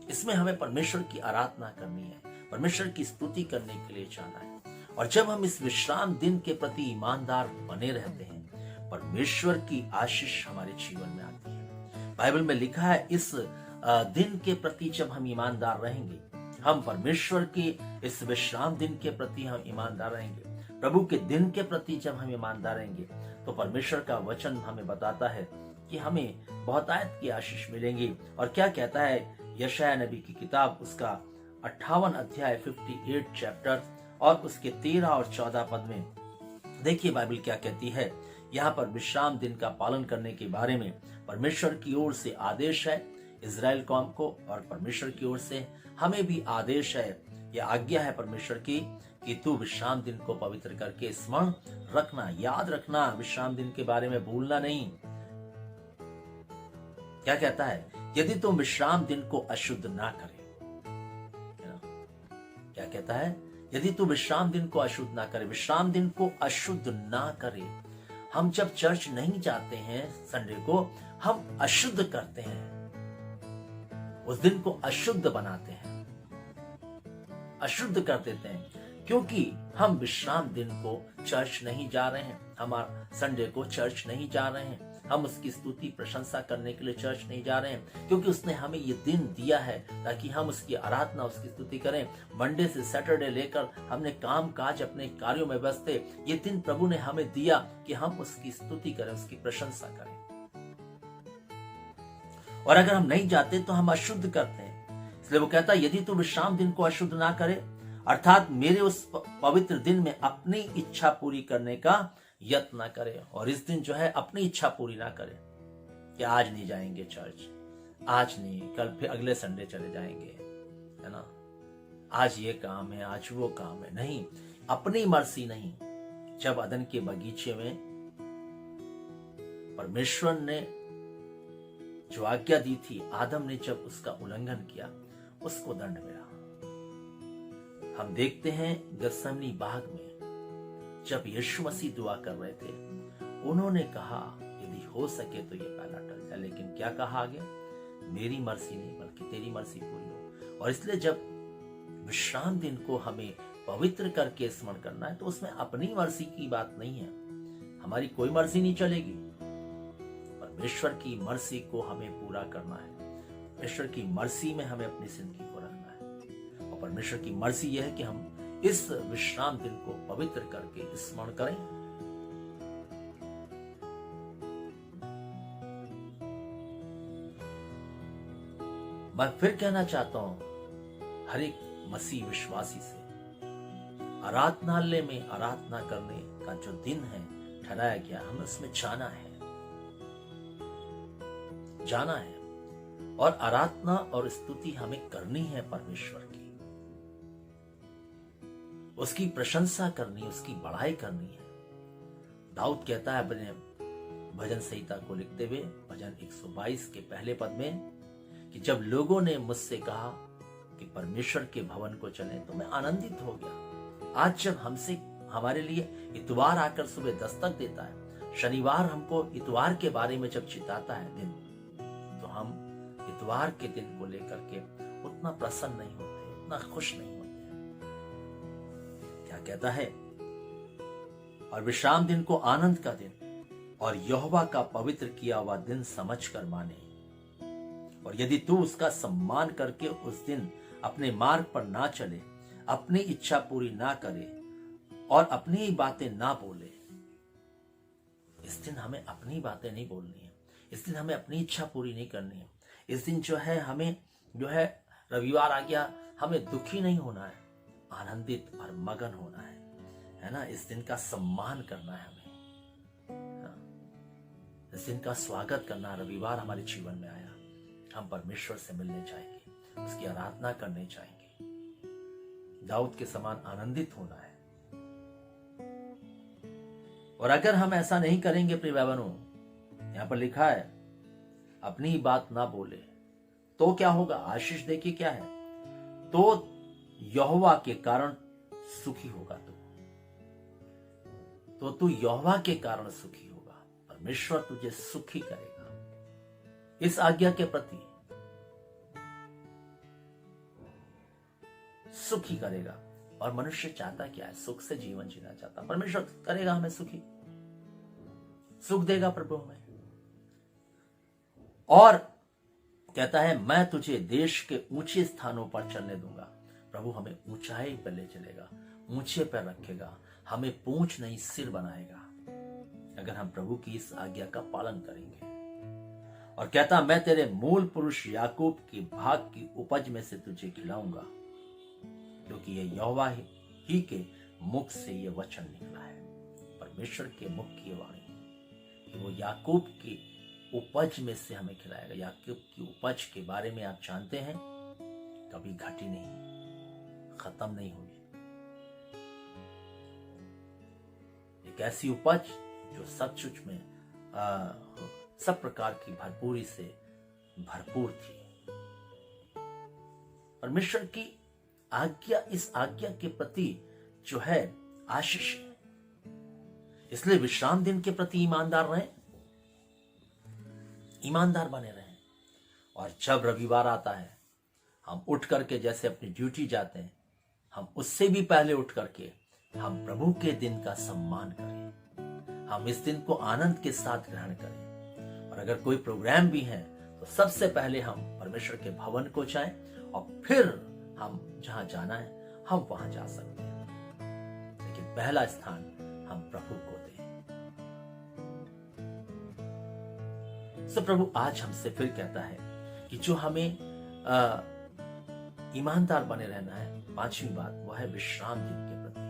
इसमें हमें परमेश्वर की आराधना करनी है, परमेश्वर की स्तुति करने के लिए जाना है। और जब हम इस विश्राम दिन के प्रति ईमानदार बने रहते हैं, परमेश्वर की आशीष हमारे जीवन में आती है। बाइबल में लिखा है, इस दिन के प्रति जब हम ईमानदार रहेंगे, हम परमेश्वर के इस विश्राम दिन के प्रति हम ईमानदार रहेंगे, प्रभु के दिन के प्रति जब हम ईमानदार रहेंगे, तो परमेश्वर का वचन हमें बताता है कि हमें बहुतायत की आशीष मिलेंगी। और क्या कहता है यशायाह नबी की किताब, उसका 58 अध्याय 58 चैप्टर और उसके 13 और 14 पद में देखिए बाइबल क्या कहती है। यहाँ पर विश्राम दिन का पालन करने के बारे में परमेश्वर की ओर से आदेश है इजराइल कौम को, और परमेश्वर की ओर से हमें भी आदेश है, यह आज्ञा है परमेश्वर की कि तू विश्राम दिन को पवित्र करके स्मरण रखना, याद रखना, विश्राम दिन के बारे में भूलना नहीं। क्या कहता है? यदि तुम विश्राम दिन को अशुद्ध ना करे, क्या कहता है? यदि तू विश्राम दिन को अशुद्ध ना करे, विश्राम दिन को अशुद्ध ना करे। हम जब चर्च नहीं जाते हैं संडे को, हम अशुद्ध करते हैं, उस दिन को अशुद्ध बनाते हैं, अशुद्ध कर देते हैं, क्योंकि हम विश्राम दिन को चर्च नहीं जा रहे हैं, हमारा संडे को चर्च नहीं जा रहे हैं, हम उसकी स्तुति प्रशंसा करने के लिए चर्च नहीं जा रहे हैं, क्योंकि उसने हमें ये दिन दिया है ताकि हम उसकी आराधना, उसकी स्तुति करें। मंडे से सैटरडे लेकर हमने काम काज अपने कार्यों में व्यस्त थे। ये दिन प्रभु ने हमें दिया कि हम उसकी स्तुति करें, उसकी प्रशंसा करें। और अगर हम नहीं जाते तो हम अशुद्ध करते हैं। इसलिए वो कहता है, यदि तू विश्राम दिन को अशुद्ध ना करे, अर्थात मेरे उस पवित्र दिन में अपनी इच्छा पूरी करने का यत्न ना करे। और इस दिन जो है अपनी इच्छा पूरी ना करे कि आज नहीं जाएंगे चर्च, आज नहीं, कल फिर अगले संडे चले जाएंगे, है ना, आज ये काम है, आज वो काम है। नहीं, अपनी मर्जी नहीं। जब अदन के बगीचे में परमेश्वर ने जो आज्ञा दी थी, आदम ने जब उसका उल्लंघन किया, उसको दंड मिला। हम देखते हैं गत्सेमनी बाग में जब यीशु मसीह दुआ कर रहे थे, उन्होंने कहा यदि हो सके तो ये प्याला टल जाए, लेकिन क्या कहा आगे? मेरी मर्जी नहीं बल्कि तेरी मर्जी पूरी हो। और इसलिए जब विश्राम दिन को हमें पवित्र करके स्मरण करना है, तो उसमें अपनी मर्जी की बात नहीं है, हमारी कोई मर्जी नहीं चलेगी। परमेश्वर की मर्जी को हमें पूरा करना है, परमेश्वर की मर्जी में हमें अपनी जिंदगी को रखना है। और परमेश्वर की मर्जी यह है कि हम इस विश्राम दिन को पवित्र करके स्मरण करें। मैं फिर कहना चाहता हूं हर एक मसीह विश्वासी से, आराधनालय में आराधना करने का जो दिन है ठहराया गया, हमें उसमें जाना है और आराधना और स्तुति हमें करनी है परमेश्वर की, उसकी प्रशंसा करनी, उसकी बढ़ाई करनी है। दाऊद कहता है अपने भजन संहिता को लिखते हुए, भजन 122 के पहले पद में, कि जब लोगों ने मुझसे कहा कि परमेश्वर के भवन को चलें, तो मैं आनंदित हो गया। आज जब हमसे हमारे लिए इतवार आकर सुबह दस्तक देता है, शनिवार हमको इतवार के बारे में जब चिताता है दिन, तो हम इतवार के दिन को लेकर के उतना प्रसन्न नहीं होते, उतना खुश नहीं होते। क्या कहता है? और विश्राम दिन को आनंद का दिन और यहोवा का पवित्र किया हुआ दिन समझकर माने। और यदि तू उसका सम्मान करके उस दिन अपने मार्ग पर ना चले, अपनी इच्छा पूरी ना करे और अपनी ही बातें ना बोले, इस दिन हमें अपनी बातें नहीं बोलनी है, इस दिन हमें अपनी इच्छा पूरी नहीं करनी है। इस दिन जो है हमें जो है रविवार आ गया, हमें दुखी नहीं होना है, आनंदित और मगन होना है ना। इस दिन का सम्मान करना है हमें, इस दिन का स्वागत करना। रविवार हमारे जीवन में आया, हम परमेश्वर से मिलने जाएंगे, उसकी आराधना करने जाएंगे, दाऊद के समान आनंदित होना है। और अगर हम ऐसा नहीं करेंगे प्रिय भाई बहनों, यहां पर लिखा है अपनी बात ना बोले, तो क्या होगा? आशीष देखिए क्या है, तो यहोवा के कारण सुखी होगा। तो तू यहोवा के कारण सुखी होगा, परमेश्वर तुझे सुखी करेगा। इस आज्ञा के प्रति सुखी करेगा। और मनुष्य चाहता क्या है? सुख से जीवन जीना चाहता। परमेश्वर करेगा हमें सुखी, सुख देगा प्रभु हमें। और कहता है मैं तुझे देश के ऊंचे स्थानों पर चलने दूंगा। प्रभु हमें ऊंचाई पर ले चलेगा, ऊंचे पर रखेगा, हमें पूंछ नहीं सिर बनाएगा अगर हम प्रभु की इस आज्ञा का पालन करेंगे। और कहता मैं तेरे मूल पुरुष याकूब की भाग की उपज में से तुझे खिलाऊंगा, क्योंकि ये यहोवा ही के मुख से ये वचन निकला है। परमेश्वर के मुख की वाणी कि वो याकूब की उपज में से हमें खिलाएगा। याकूब की उपज के बारे में आप जानते हैं, कभी घटी नहीं, खत्म नहीं हुई। एक ऐसी उपज जो सचमुच में सब प्रकार की भरपूरी से भरपूर थी। परमेश्वर की आज्ञा, इस आज्ञा के प्रति जो है आशीष है। इसलिए विश्राम दिन के प्रति ईमानदार रहें, ईमानदार बने रहें। और जब रविवार आता है, हम उठ करके जैसे अपनी ड्यूटी जाते हैं, हम उससे भी पहले उठ करके हम प्रभु के दिन का सम्मान करें, हम इस दिन को आनंद के साथ ग्रहण करें। अगर कोई प्रोग्राम भी है तो सबसे पहले हम परमेश्वर के भवन को जाएं और फिर हम जहां जाना है हम वहां जा सकते हैं, लेकिन पहला स्थान हम प्रभु को दें। सो प्रभु आज हमसे फिर कहता है कि जो हमें ईमानदार बने रहना है, पांचवी बात वो है विश्राम दिन के प्रति।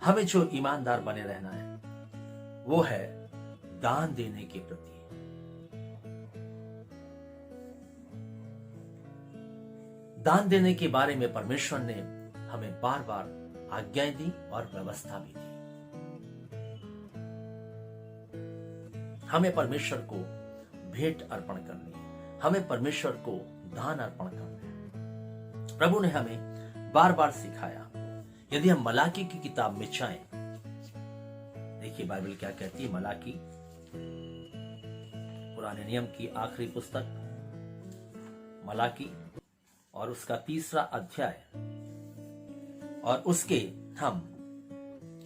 हमें जो ईमानदार बने रहना है वो है दान देने के प्रति। दान देने के बारे में परमेश्वर ने हमें बार बार आज्ञाएं दी और व्यवस्था भी दी। हमें परमेश्वर को भेंट अर्पण करनी है, हमें परमेश्वर को दान अर्पण करना है। प्रभु ने हमें बार बार सिखाया। यदि हम मलाकी की किताब में जाएं, देखिए बाइबल क्या कहती है। मलाकी पुराने नियम की आखिरी पुस्तक मलाकी और उसका 3रा अध्याय और उसके हम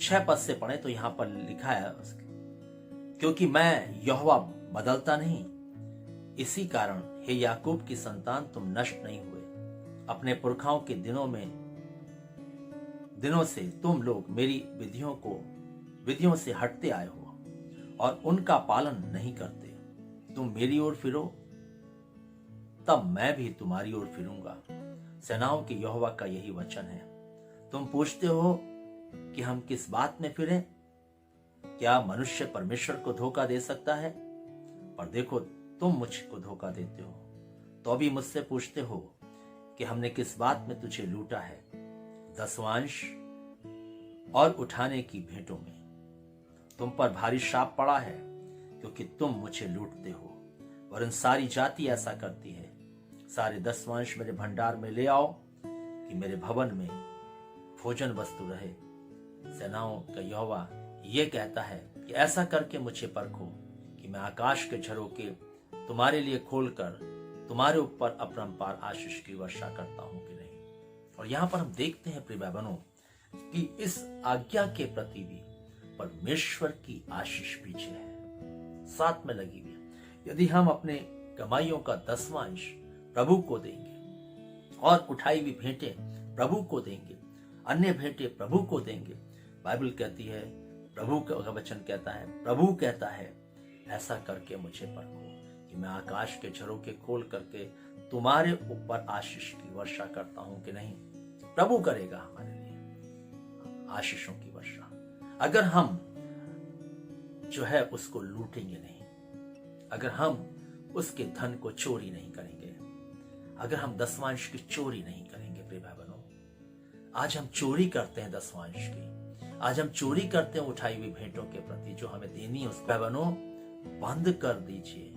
6 पद से पढ़े तो यहां पर लिखा है, क्योंकि मैं यहोवा बदलता नहीं, इसी कारण हे याकूब की संतान तुम नष्ट नहीं हुए। अपने पुरखाओं के दिनों से तुम लोग मेरी विधियों से हटते आए हो और उनका पालन नहीं करते। तुम मेरी ओर फिरो तब मैं भी तुम्हारी ओर फिरूंगा। सेनाओं के यहोवा का यही वचन है। तुम पूछते हो कि हम किस बात में फिरें? क्या मनुष्य परमेश्वर को धोखा दे सकता है? पर देखो तुम मुझको धोखा देते हो, तो भी मुझसे पूछते हो कि हमने किस बात में तुझे लूटा है? दसवांश और उठाने की भेंटों में तुम पर भारी श्राप पड़ा है, क्योंकि तुम मुझे लूटते हो। वरन सारी जाति ऐसा करती है। सारे दसवांश मेरे भंडार में ले आओ कि मेरे भवन में भोजन वस्तु रहे। सेनाओं का यहोवा ये कहता है कि ऐसा करके मुझे परखो कि मैं आकाश के झरोखे तुम्हारे लिए खोलकर तुम्हारे ऊपर अपरंपार आशीष की वर्षा करता हूं कि नहीं। और यहां पर हम देखते हैं प्रिय बहनों कि इस आज्ञा के प्रति भी परमेश्वर की आशीष पीछे है, साथ में लगी हुई है। यदि हम अपने कमाइयों का 10वांश प्रभु को देंगे और उठाई हुई भेंटें प्रभु को देंगे, अन्य भेंटें प्रभु को देंगे, बाइबल कहती है, प्रभु का वचन कहता है, प्रभु कहता है ऐसा करके मुझे परखो कि मैं आकाश के झरोखे खोल करके तुम्हारे ऊपर आशीष की वर्षा करता हूं कि नहीं। प्रभु करेगा हमारे लिए आशीषों की वर्षा, अगर हम जो है उसको लूटेंगे नहीं, अगर हम उसके धन को चोरी नहीं करेंगे, अगर हम दसवांश की चोरी नहीं करेंगे। प्रिय भाई बहनों, आज हम चोरी करते हैं दसवांश की, आज हम चोरी करते हैं उठाई हुई भेंटों के प्रति जो हमें देनी है। उसको भाई बहनों बंद कर दीजिए,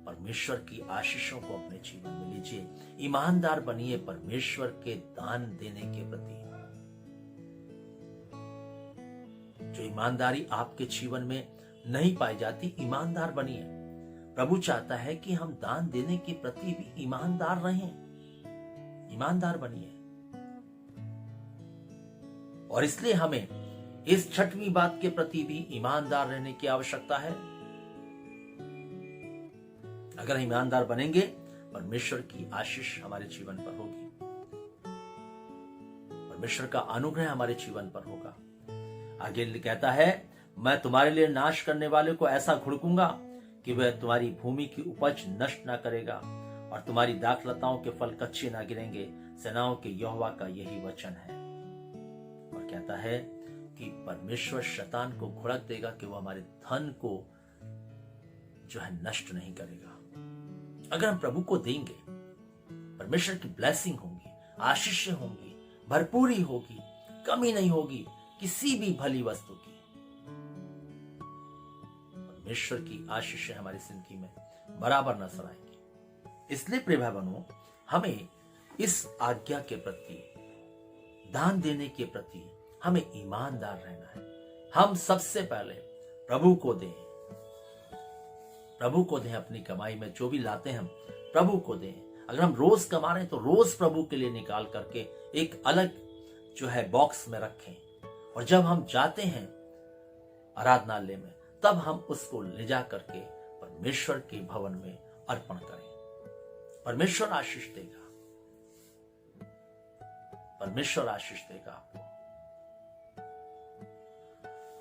परमेश्वर की आशीषों को अपने जीवन में लीजिए, ईमानदार बनिए परमेश्वर के दान देने के प्रति। जो ईमानदारी आपके जीवन में नहीं पाई जाती, ईमानदार बनिए। प्रभु चाहता है कि हम दान देने के प्रति भी ईमानदार रहें, ईमानदार बनिए। और इसलिए हमें इस 6वीं बात के प्रति भी ईमानदार रहने की आवश्यकता है। अगर ईमानदार बनेंगे, परमेश्वर की आशीष हमारे जीवन पर होगी, परमेश्वर का अनुग्रह हमारे जीवन पर होगा। आगे कहता है, मैं तुम्हारे लिए नाश करने वाले को ऐसा घुड़कूंगा कि वह तुम्हारी भूमि की उपज नष्ट ना करेगा और तुम्हारी दाखलताओं के फल कच्चे ना गिरेंगे। सेनाओं के यहोवा का यही वचन है। और कहता है कि परमेश्वर शैतान को घुड़क देगा कि वह हमारे धन को जो है नष्ट नहीं करेगा। अगर हम प्रभु को देंगे, परमेश्वर की ब्लेसिंग होंगी, आशीष होंगी, भरपूरी होगी, कमी नहीं होगी किसी भी भली वस्तु की। परमेश्वर की आशीष हमारी जिंदगी में बराबर नजर आएगी। इसलिए प्रिय भाई बहनों, हमें इस आज्ञा के प्रति, दान देने के प्रति हमें ईमानदार रहना है। हम सबसे पहले प्रभु को दें, प्रभु को दें। अपनी कमाई में जो भी लाते हैं हम प्रभु को दें। अगर हम रोज कमा रहे हैं तो रोज प्रभु के लिए निकाल करके एक अलग जो है बॉक्स में रखें, और जब हम जाते हैं आराधनालय में तब हम उसको ले जा करके परमेश्वर के भवन में अर्पण करें। परमेश्वर आशीष देगा, परमेश्वर आशीष देगा आपको।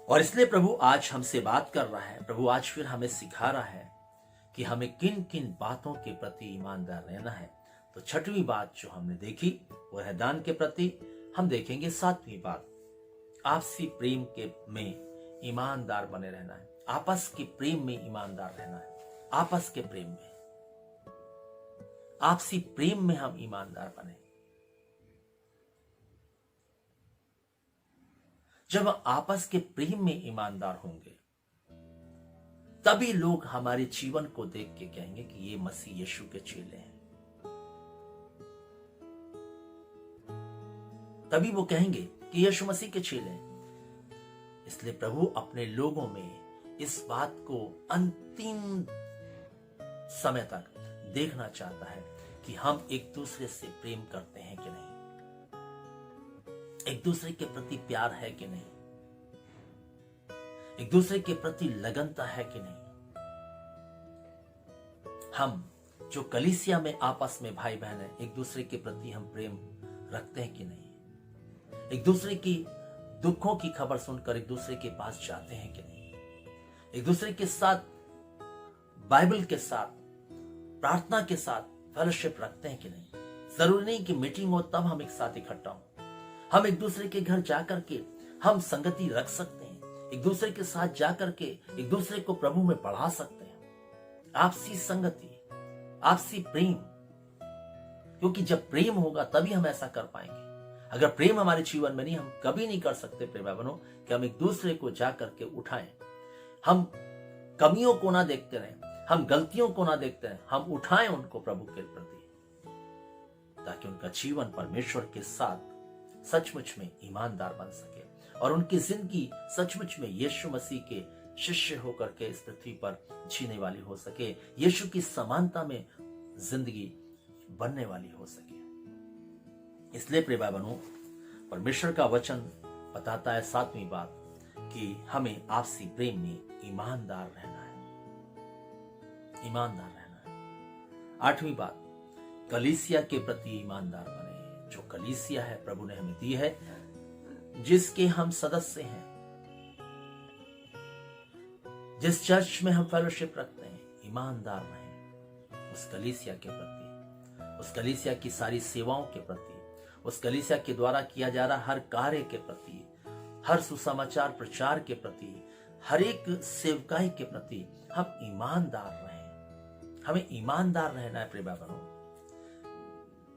और इसलिए प्रभु आज हमसे बात कर रहा है, प्रभु आज फिर हमें सिखा रहा है कि हमें किन किन बातों के प्रति ईमानदार रहना है। तो छठवीं बात जो हमने देखी वो है दान के प्रति। हम देखेंगे सातवीं बात, आपसी प्रेम के में ईमानदार बने रहना है। आपस के प्रेम में ईमानदार रहना है। आपस के प्रेम में, आपसी प्रेम में हम ईमानदार बने। जब आपस के प्रेम में ईमानदार होंगे तभी लोग हमारे जीवन को देख के कहेंगे कि ये मसीह यीशु के चेले हैं। तभी वो कहेंगे कि यीशु मसीह के चेले हैं। इसलिए प्रभु अपने लोगों में इस बात को अंतिम समय तक देखना चाहता है कि हम एक दूसरे से प्रेम करते हैं कि नहीं, एक दूसरे के प्रति प्यार है कि नहीं, एक दूसरे के प्रति लगनता है कि नहीं। हम जो कलीसिया में आपस में भाई बहन है, एक दूसरे के प्रति हम प्रेम रखते हैं कि नहीं, एक दूसरे की दुखों की खबर सुनकर एक दूसरे के पास जाते हैं कि नहीं, एक दूसरे के साथ बाइबल के साथ प्रार्थना के साथ फेलोशिप रखते हैं कि नहीं। जरूरी नहीं कि मीटिंग हो तब हम एक साथ इकट्ठा हो, हम एक दूसरे के घर जाकर के हम संगति रख सकते हैं, एक दूसरे के साथ जाकर के एक दूसरे को प्रभु में बढ़ा सकते हैं। आपसी संगति, आपसी प्रेम, क्योंकि जब प्रेम होगा तभी हम ऐसा कर पाएंगे। अगर प्रेम हमारे जीवन में नहीं, हम कभी नहीं कर सकते प्रेम बनो कि हम एक दूसरे को जाकर के उठाएं। हम कमियों को ना देखते रहें, हम गलतियों को ना देखते रहें, हम उठाएं उनको प्रभु के प्रति, ताकि उनका जीवन परमेश्वर के साथ सचमुच में ईमानदार बन सके और उनकी जिंदगी सचमुच में यीशु मसीह के शिष्य होकर के इस पृथ्वी पर जीने वाली हो सके, यीशु की समानता में जिंदगी बनने वाली हो सके। इसलिए प्रिय भाई बहनों, परमेश्वर का वचन बताता है सातवीं बात कि हमें आपसी प्रेम में ईमानदार रहना है, ईमानदार रहना है। आठवीं बात, कलीसिया के प्रति ईमानदार बने। जो कलीसिया है प्रभु ने हमें दी है, जिसके हम सदस्य हैं, जिस चर्च में हम फेलोशिप रखते हैं, ईमानदार रहें उस कलीसिया के प्रति, उस कलीसिया की सारी सेवाओं के प्रति, उस कलीसिया के द्वारा किया जा रहा हर कार्य के प्रति, हर सुसमाचार प्रचार के प्रति, हर एक सेवकाई के प्रति हम ईमानदार रहें। हमें ईमानदार रहना है प्रिय बहनों,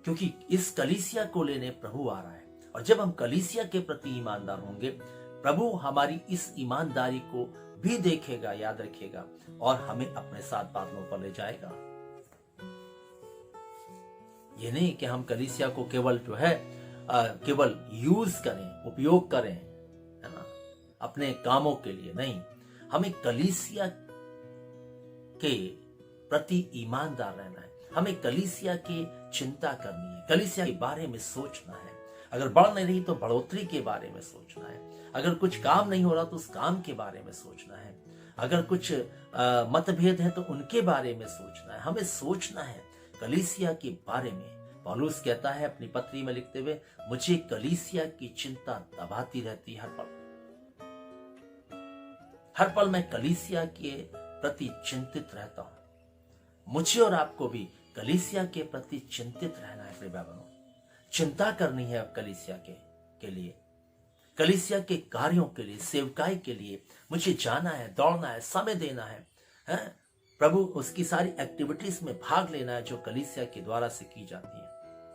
क्योंकि इस कलीसिया को लेने प्रभु आ रहा है। और जब हम कलीसिया के प्रति ईमानदार होंगे, प्रभु हमारी इस ईमानदारी को भी देखेगा, याद रखेगा और हमें अपने साथ बादलों पर ले जाएगा। ये नहीं कि हम कलीसिया को केवल जो है केवल यूज करें, उपयोग करें, है ना, अपने कामों के लिए नहीं। हमें कलीसिया के प्रति ईमानदार रहना है। हमें कलीसिया की चिंता करनी है, कलीसिया के बारे में सोचना है। अगर बढ़ नहीं रही तो बढ़ोतरी के बारे में सोचना है। अगर कुछ काम नहीं हो रहा तो उस काम के बारे में सोचना है। अगर कुछ मतभेद है तो उनके बारे में सोचना है। हमें सोचना है कलीसिया के बारे में। पौलुस कहता है अपनी पत्री में लिखते हुए, मुझे कलीसिया की चिंता दबाती रहती हर पल। हर पल मैं कलीसिया के प्रति चिंतित रहता हूं। मुझे और आपको भी कलीसिया के प्रति चिंतित रहना है प्रिय भाइयों। चिंता करनी है अब कलीसिया के लिए, कलीसिया के कार्यों के लिए, सेवकाई के लिए मुझे जाना है, दौड़ना है, समय देना है, प्रभु उसकी सारी एक्टिविटीज में भाग लेना है जो कलीसिया के द्वारा से की जाती है,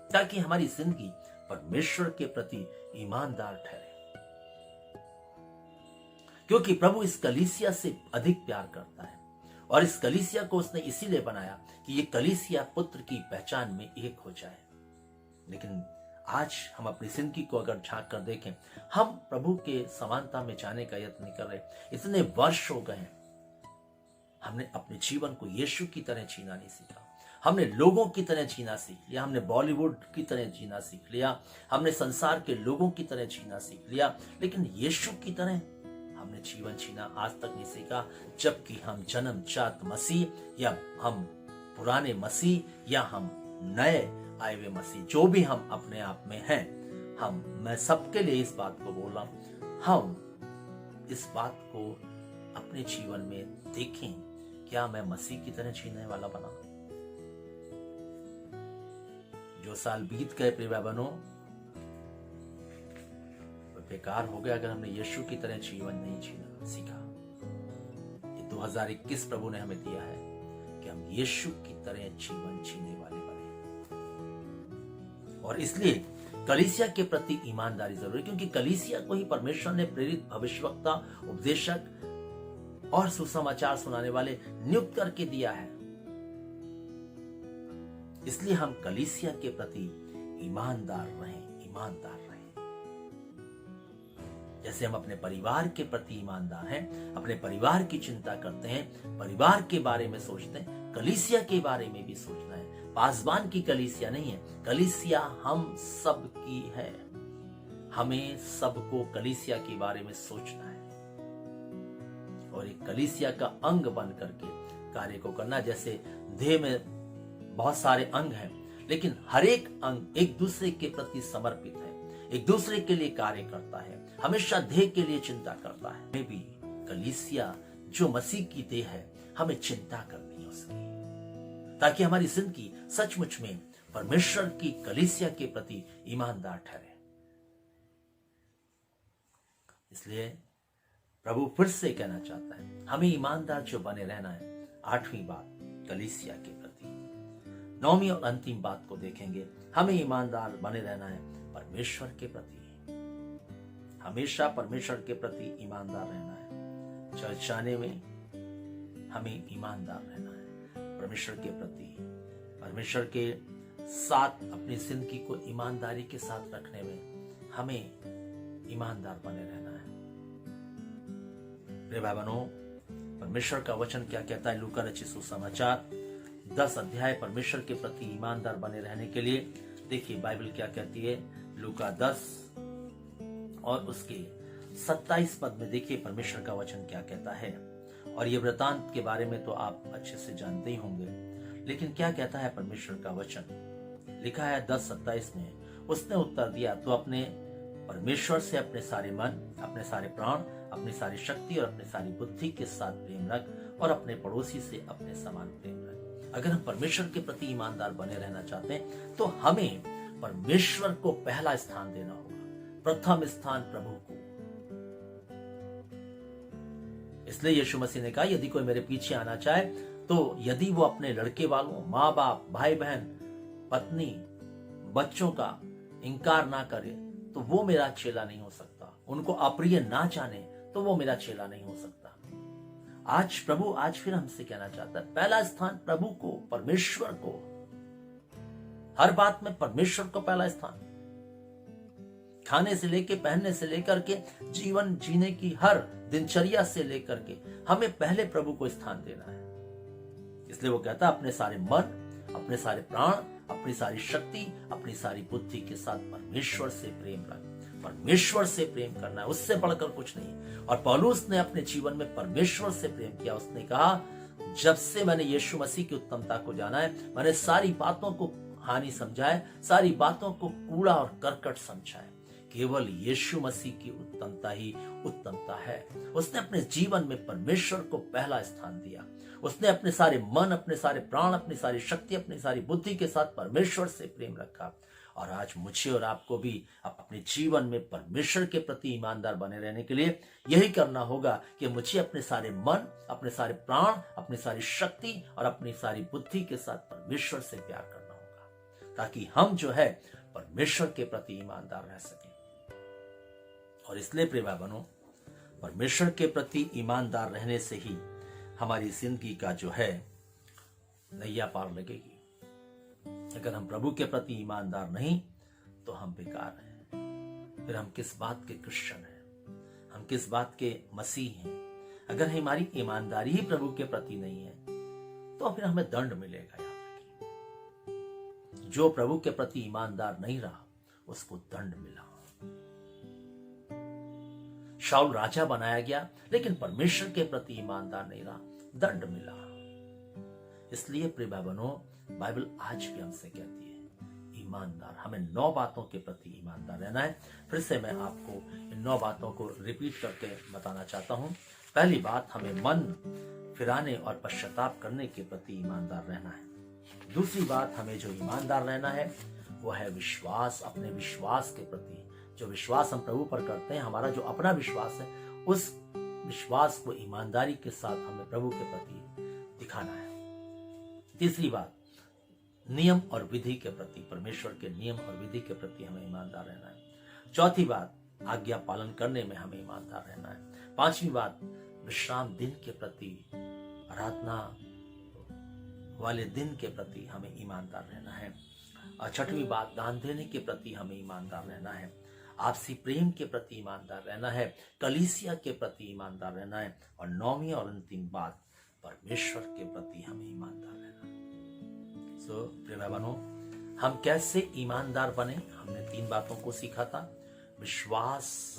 ताकि हमारी जिंदगी परमेश्वर के प्रति ईमानदार ठहरे। क्योंकि प्रभु इस कलीसिया से अधिक प्यार करता है और इस कलीसिया को उसने इसीलिए बनाया कि ये कलीसिया पुत्र की पहचान में एक हो जाए। लेकिन आज हम अपनी जिंदगी को अगर झांक कर देखें, हम प्रभु के समानता में जाने का यत्न नहीं कर रहे। इतने वर्ष हो गए हैं, हमने अपने जीवन को यीशु की तरह जीना नहीं सीखा। हमने लोगों की तरह जीना सीख लिया, हमने बॉलीवुड की तरह जीना सीख लिया, हमने संसार के लोगों की तरह जीना सीख लिया, लेकिन यीशु की तरह हमने जीवन जीना आज तक नहीं सीखा, जबकि हम जन्मजात मसीह या हम पुराने मसीह या हम नए आए हुए मसीह, जो भी हम अपने आप में हैं, मैं सबके लिए इस बात को बोला, हम इस बात को अपने जीवन में देखें, क्या मैं मसीह की तरह जीने वाला बना? जो साल बीत गए प्रिय बहनों, बेकार हो गया अगर हमने यीशु की तरह जीवन नहीं जीना सीखा। ये 2021 प्रभु ने हमें दिया है कि हम यीशु की तरह जीवन जीने वाले बने। और इसलिए कलीसिया के प्रति ईमानदारी जरूरी, क्योंकि कलीसिया को ही परमेश्वर ने प्रेरित भविष्यवक्ता, उपदेशक और सुसमाचार सुनाने वाले नियुक्त करके दिया है। इसलिए हम कलीसिया के प्रति ईमानदार रहें। जैसे हम अपने परिवार के प्रति ईमानदार हैं, अपने परिवार की चिंता करते हैं, परिवार के बारे में सोचते हैं, कलीसिया के बारे में भी सोचना है। पासवान की कलीसिया नहीं है, कलीसिया हम सब की है। हमें सबको कलीसिया के बारे में सोचना है और एक कलीसिया का अंग बन करके कार्य को करना। जैसे देह में बहुत सारे अंग हैं, लेकिन हर एक अंग एक दूसरे के प्रति समर्पित है, एक दूसरे के लिए कार्य करता है, हमेशा देह के लिए चिंता करता है। हमें भी कलीसिया जो मसीह की देह है, हमें चिंता करनी है उसकी, ताकि हमारी जिंदगी सचमुच में परमेश्वर की कलीसिया के प्रति ईमानदार ठहरे। इसलिए प्रभु फिर से कहना चाहता है, हमें ईमानदार जो बने रहना है। 8वीं बात कलीसिया के प्रति। 9वीं और अंतिम बात को देखेंगे, हमें ईमानदार बने रहना है परमेश्वर के प्रति। हमेशा परमेश्वर के प्रति ईमानदार रहना है। चर्च जाने में हमें ईमानदार रहना है परमेश्वर के प्रति। परमेश्वर के साथ अपनी जिंदगी को ईमानदारी के साथ रखने में हमें ईमानदार बने रहना है। प्रिय भाई बहनों, परमेश्वर का वचन क्या कहता है? लूका रचित सुसमाचार 10 अध्याय परमेश्वर के प्रति ईमानदार बने रहने के लिए देखिए बाइबल क्या कहती है। लूका 10 और उसके 27 पद में देखिए परमेश्वर का वचन क्या कहता है। और ये वृतांत के बारे में तो आप अच्छे से जानते ही होंगे, लेकिन क्या कहता है परमेश्वर का वचन? लिखा है 10:27 में, उसने उत्तर दिया, तो अपने परमेश्वर से अपने सारे मन, अपने सारे प्राण, अपनी सारी शक्ति और अपनी सारी बुद्धि के साथ प्रेम रख, और अपने पड़ोसी से अपने समान प्रेम रख। अगर हम परमेश्वर के प्रति ईमानदार बने रहना चाहते हैं तो हमें परमेश्वर को पहला स्थान देना होगा, प्रथम स्थान प्रभु को। इसलिए यीशु मसीह ने कहा, यदि कोई मेरे पीछे आना चाहे तो यदि वो अपने लड़के वालों, माँ बाप, भाई बहन, पत्नी, बच्चों का इनकार ना करे तो वो मेरा चेला नहीं हो सकता। उनको अप्रिय ना जाने तो वो मेरा चेला नहीं हो सकता। आज प्रभु फिर हमसे कहना चाहता है, पहला स्थान प्रभु को, परमेश्वर को। हर बात में परमेश्वर को पहला स्थान। खाने से लेके, पहनने से लेकर के, जीवन जीने की हर दिनचर्या से लेकर के हमें पहले प्रभु को स्थान देना है। इसलिए वो कहता है, अपने सारे मन, अपने सारे प्राण, अपनी सारी शक्ति, अपनी सारी बुद्धि के साथ परमेश्वर से प्रेम रख। परमेश्वर से प्रेम करना है, उससे बढ़कर कुछ नहीं। और पौलुस ने अपने जीवन में परमेश्वर से प्रेम किया। उसने कहा, जब से मैंने यीशु मसीह की उत्तमता को जाना है, मैंने सारी बातों को हानि समझा है, सारी बातों को कूड़ा और करकट समझा है। केवल यीशु मसीह की उत्तमता ही उत्तमता है। उसने अपने जीवन में परमेश्वर को पहला स्थान दिया। उसने अपने सारे मन, अपने सारे प्राण, अपनी सारी शक्ति, अपनी सारी बुद्धि के साथ परमेश्वर से प्रेम रखा। और आज मुझे और आपको भी अपने जीवन में परमेश्वर के प्रति ईमानदार बने रहने के लिए यही करना होगा कि मुझे अपने सारे मन, अपने सारे प्राण, अपनी सारी शक्ति और अपनी सारी बुद्धि के साथ परमेश्वर से प्यार करना होगा, ताकि हम जो है परमेश्वर के प्रति ईमानदार रह सकें। और इसलिए प्रिय भाई बहनों, परमेश्वर के प्रति ईमानदार रहने से ही हमारी जिंदगी का जो है नैया पार लगेगी। अगर हम प्रभु के प्रति ईमानदार नहीं तो हम बेकार हैं। फिर हम किस बात के क्रिश्चियन हैं, हम किस बात के मसीह हैं? अगर हमारी ईमानदारी ही प्रभु के प्रति नहीं है तो फिर हमें दंड मिलेगा। याद रखिए, जो प्रभु के प्रति ईमानदार नहीं रहा उसको दंड मिला। शाऊल राजा बनाया गया, लेकिन परमेश्वर के प्रति ईमानदार नहीं रहा, दंड मिला। इसलिए प्रिय भाई बहनों, बाइबल आज भी हमसे कहती है ईमानदार, हमें 9 बातों के प्रति ईमानदार रहना है। फिर से मैं आपको इन 9 बातों को रिपीट करके बताना चाहता हूं। पहली बात, हमें मन फिराने और पश्चाताप करने के प्रति ईमानदार रहना है। दूसरी बात, हमें जो ईमानदार रहना है वो है विश्वास, अपने विश्वास के प्रति। जो विश्वास हम प्रभु पर करते हैं, हमारा जो अपना विश्वास है, उस विश्वास को ईमानदारी के साथ हमें प्रभु के प्रति दिखाना है। तीसरी बात, नियम और विधि के प्रति, परमेश्वर के नियम और विधि के प्रति हमें ईमानदार रहना है। चौथी बात, आज्ञा पालन करने में हमें ईमानदार रहना है। पांचवी बात, विश्राम दिन के प्रति, आराधना वाले दिन के प्रति हमें ईमानदार रहना है। और छठवीं बात, दान देने के प्रति हमें ईमानदार रहना है। आपसी प्रेम के प्रति ईमानदार रहना है। कलीसिया के प्रति ईमानदार रहना है। और नौवीं और अंतिम बात, परमेश्वर के प्रति हमें ईमानदार रहना है। प्रिय भाई बहनों, हम कैसे ईमानदार बने, हमने 3 बातों को सीखा था। विश्वास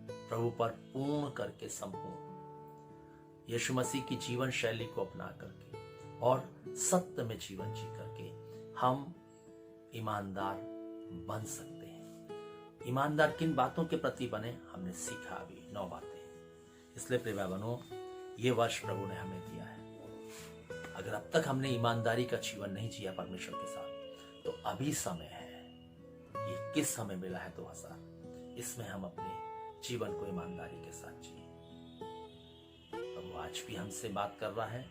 प्रभु पर पूर्ण करके, संपूर्ण यीशु मसीह की जीवन शैली को अपना करके और सत्य में जीवन जी करके हम ईमानदार बन सकते हैं। ईमानदार किन बातों के प्रति बने, हमने सीखा अभी 9 बातें। इसलिए प्रिय भाई बहनों, ये वर्ष प्रभु ने हमें दिया है। अगर अब तक हमने ईमानदारी का जीवन नहीं जिया परमेश्वर के साथ, तो अभी समय है। ये किस समय मिला है 2000, इसमें हम अपने जीवन को ईमानदारी के साथ जिए। प्रभु आज भी हमसे बात कर रहा है।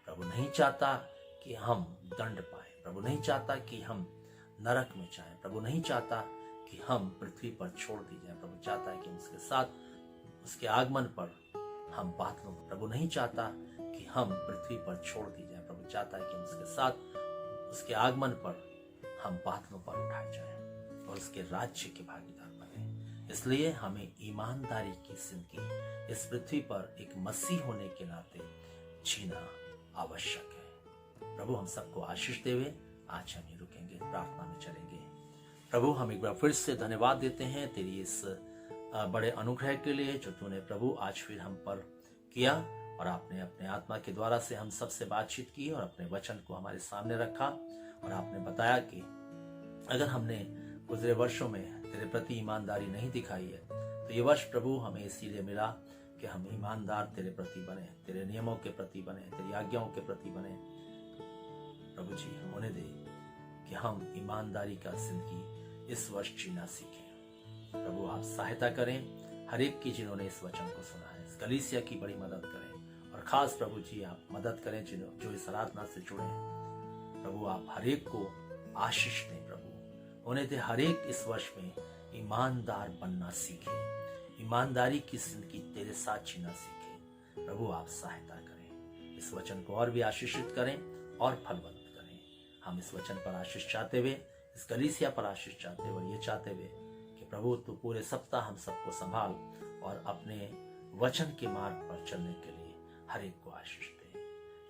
प्रभु नहीं चाहता कि हम दंड पाए, प्रभु नहीं चाहता कि हम नरक में जाएं, प्रभु नहीं चाहता कि हम पृथ्वी पर छोड़ दी जाए। प्रभु चाहता है कि उसके साथ उसके आगमन पर हम बादलों, प्रभु नहीं चाहता कि हम पृथ्वी पर छोड़ दी जाए। प्रभु चाहता है कि उसके साथ उसके आगमन पर हम बादलों पर उठाए जाएं और उसके राज्य के भागीदार बने। इसलिए हमें ईमानदारी की जिंदगी इस पृथ्वी पर एक मसीह होने के नाते जीना आवश्यक है। प्रभु हम सबको आशीष देवे। आज हम ही रुकेंगे, प्रार्थना में चलेंगे। प्रभु, हम एक बार फिर से धन्यवाद देते हैं तेरी इस बड़े अनुग्रह के लिए जो तूने प्रभु आज फिर हम पर किया, और आपने अपने आत्मा के द्वारा से हम सबसे बातचीत की और अपने वचन को हमारे सामने रखा। और आपने बताया कि अगर हमने गुजरे वर्षों में तेरे प्रति ईमानदारी नहीं दिखाई है, तो ये वर्ष प्रभु हमें इसीलिए मिला कि हम ईमानदार तेरे प्रति बने, तेरे नियमों के प्रति बने, तेरी आज्ञाओं के प्रति बने। प्रभु जी, होने दे कि हम ईमानदारी का जिंदगी इस वर्ष जीना सीखें। प्रभु आप सहायता करें हर एक की जिन्होंने इस वचन को सुना है। इस कलीसिया की बड़ी मदद करें, और खास प्रभु जी आप मदद करें जो इस आराधना से जुड़े हैं। प्रभु आप हर एक को आशीष दें। प्रभु होने दे हर एक इस वर्ष में ईमानदार बनना सीखे, ईमानदारी की जिंदगी तेरे साथ जीना सीखे। प्रभु आप सहायता करें, इस वचन को और भी आशीषित करें और फलवंत करें। हम इस वचन पर आशीष चाहते हुए, इस कलीसिया पर आशीष चाहते हुए, ये चाहते हुए कि प्रभु तू पूरे सप्ताह हम सबको संभाल और अपने वचन के मार्ग पर चलने के लिए हर एक को आशीष दे।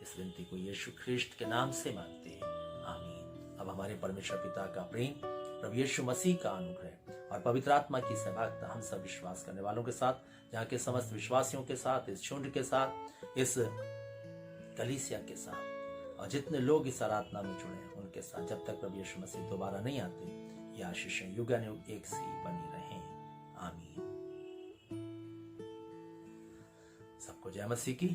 इस विनती को यीशु ख्रिस्ट के नाम से मांगते हैं, आमीन। अब हमारे परमेश्वर पिता का प्रेम, प्रभु यीशु मसीह का अनुग्रह और पवित्र आत्मा की सहभागिता हम सब विश्वास करने वालों के साथ, यहाँ के समस्त विश्वासियों के साथ, इस झुंड के साथ, इस कलीसिया के साथ, और जितने लोग इस आराधना में जुड़े हैं उनके साथ, जब तक प्रभु यीशु मसीह दोबारा नहीं आते, ये आशीषें युगानुयुग एक सी बनी रहें, आमीन। सबको जय मसीह की।